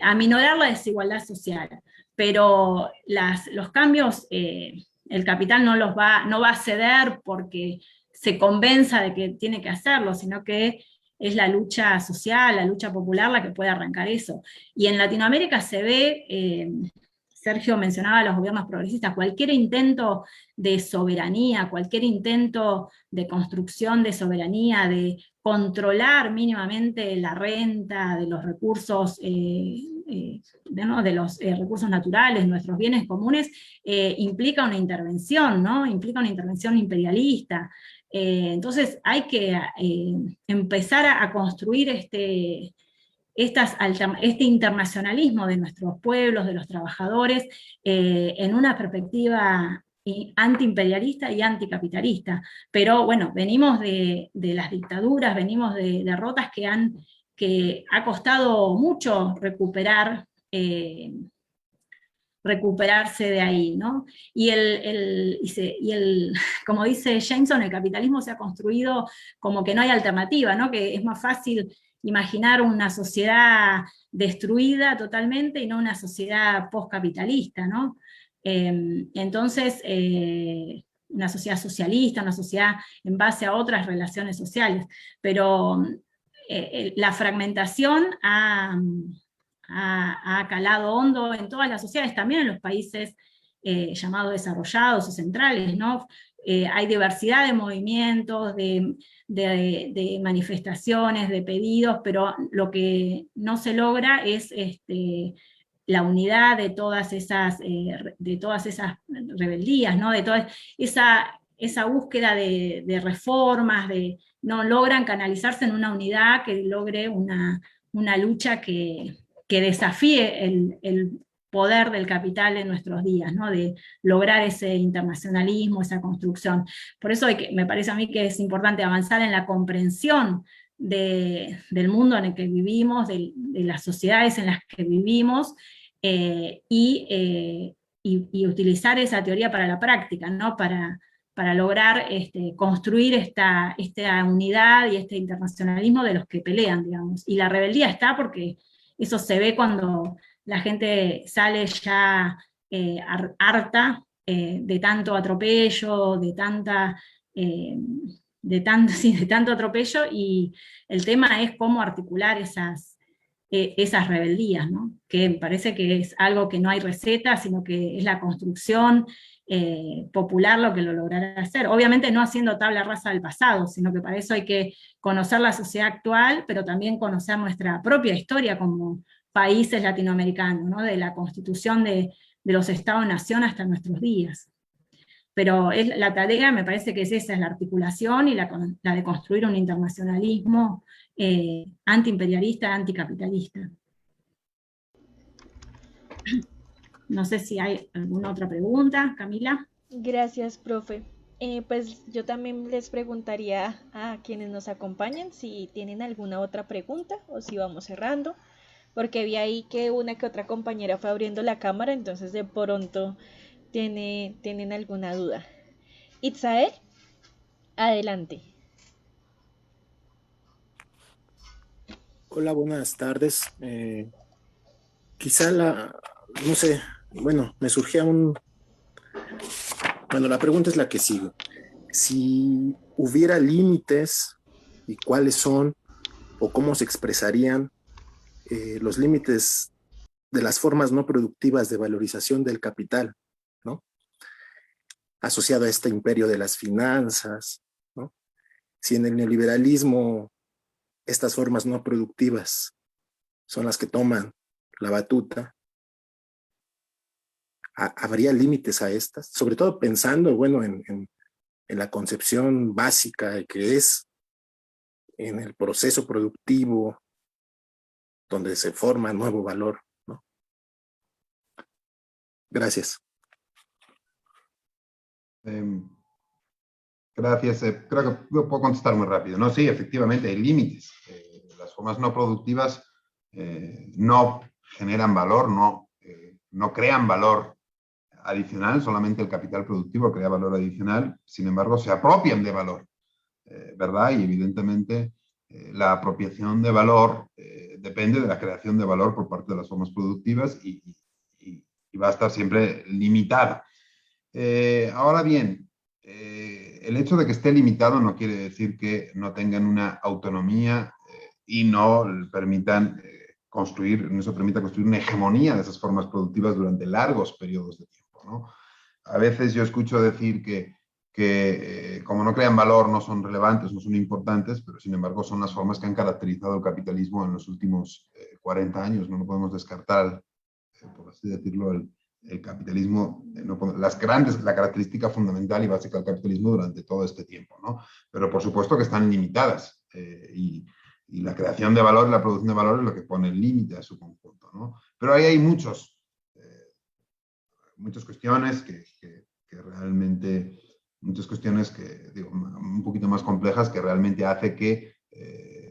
aminorar la desigualdad social. Pero los cambios, el capital no va a ceder porque se convenza de que tiene que hacerlo, sino que es la lucha social, la lucha popular la que puede arrancar eso. Y en Latinoamérica se ve, Sergio mencionaba a los gobiernos progresistas, cualquier intento de soberanía, cualquier intento de construcción de soberanía, de controlar mínimamente la renta, de los recursos, de los recursos naturales, nuestros bienes comunes, implica una intervención, ¿no? Implica una intervención imperialista. Entonces hay que empezar a construir este internacionalismo de nuestros pueblos, de los trabajadores, en una perspectiva antiimperialista y anticapitalista. Pero bueno, venimos de las dictaduras, venimos de derrotas que ha costado mucho recuperarse de ahí, ¿no? Como dice Jameson, el capitalismo se ha construido como que no hay alternativa, ¿no? Que es más fácil imaginar una sociedad destruida totalmente y no una sociedad postcapitalista, ¿no? Entonces, una sociedad socialista, una sociedad en base a otras relaciones sociales, pero la fragmentación ha calado hondo en todas las sociedades, también en los países llamados desarrollados o centrales, ¿no? Hay diversidad de movimientos, de manifestaciones, de pedidos, pero lo que no se logra es la unidad de todas esas rebeldías, ¿no? De toda esa búsqueda de reformas, no logran canalizarse en una unidad que logre una lucha que desafíe el poder del capital en nuestros días, ¿no? De lograr ese internacionalismo, esa construcción. Por eso me parece a mí que es importante avanzar en la comprensión del mundo en el que vivimos, de las sociedades en las que vivimos, y utilizar esa teoría para la práctica, ¿no? Para lograr construir esta unidad y este internacionalismo de los que pelean, digamos. Y la rebeldía está porque eso se ve cuando la gente sale ya harta de tanto atropello, de tanto atropello, y el tema es cómo articular esas rebeldías, ¿no? Que me parece que es algo que no hay receta, sino que es la construcción popular lo que lo logrará hacer. Obviamente no haciendo tabla rasa del pasado, sino que para eso hay que conocer la sociedad actual, pero también conocer nuestra propia historia como países latinoamericanos, ¿no? De la constitución de los Estados-nación hasta nuestros días. Pero la tarea me parece que esa, es la articulación y la de construir un internacionalismo antiimperialista, anticapitalista. No sé si hay alguna otra pregunta, Camila. Gracias, profe. Pues yo también les preguntaría a quienes nos acompañan si tienen alguna otra pregunta o si vamos cerrando, porque vi ahí que una que otra compañera fue abriendo la cámara, entonces de pronto tienen alguna duda. Itzael, adelante. Hola, buenas tardes. Quizá no sé, bueno, me surgía la pregunta es la que sigue. Si hubiera límites, y cuáles son, o cómo se expresarían los límites de las formas no productivas de valorización del capital, ¿no? Asociado a este imperio de las finanzas, ¿no? Si en el neoliberalismo estas formas no productivas son las que toman la batuta, ¿habría límites a estas? Sobre todo pensando, bueno, en la concepción básica que es en el proceso productivo donde se forma nuevo valor, ¿no? Gracias. Gracias. Creo que puedo contestar muy rápido. No, sí, efectivamente hay límites. Las formas no productivas no generan valor, no crean valor adicional, solamente el capital productivo crea valor adicional, sin embargo se apropian de valor, ¿verdad? Y evidentemente la apropiación de valor depende de la creación de valor por parte de las formas productivas y va a estar siempre limitada. Ahora bien, el hecho de que esté limitado no quiere decir que no tengan una autonomía y no permitan construir, no se permita construir una hegemonía de esas formas productivas durante largos periodos de tiempo, ¿no? A veces yo escucho decir que como no crean valor, no son relevantes, no son importantes, pero sin embargo son las formas que han caracterizado el capitalismo en los últimos 40 años. No lo podemos descartar, por así decirlo, el capitalismo, la característica fundamental y básica del capitalismo durante todo este tiempo, ¿no? Pero por supuesto que están limitadas y la creación de valor y la producción de valor es lo que pone el límite a su conjunto, ¿no? Pero ahí hay muchas cuestiones que realmente, muchas cuestiones que, digo, un poquito más complejas que realmente hace que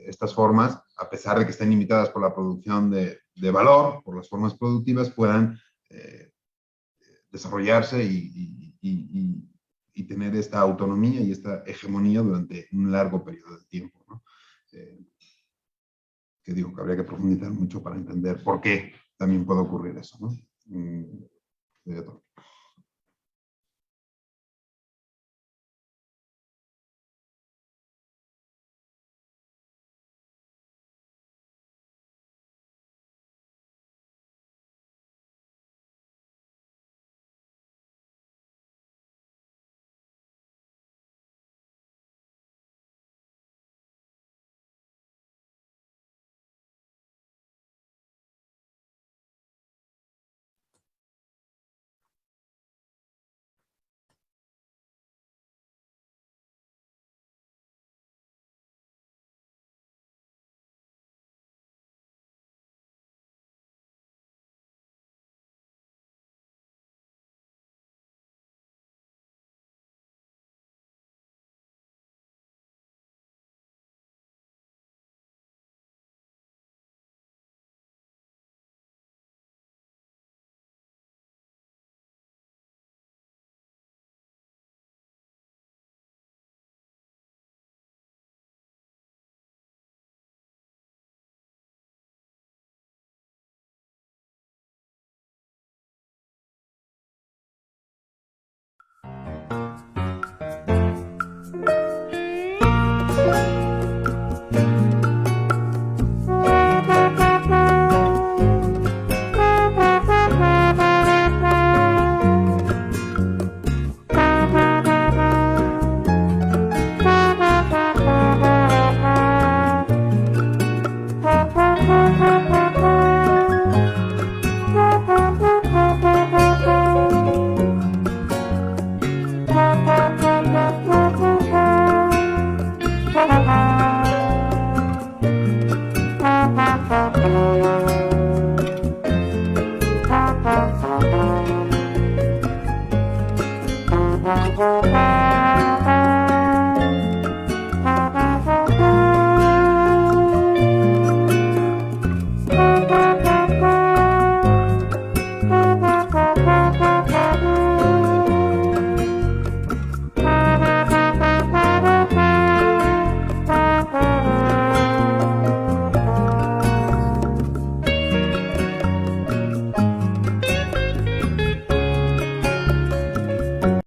estas formas, a pesar de que estén limitadas por la producción de valor, por las formas productivas, puedan desarrollarse y tener esta autonomía y esta hegemonía durante un largo periodo de tiempo, ¿no? Que digo que habría que profundizar mucho para entender por qué también puede ocurrir eso, ¿no?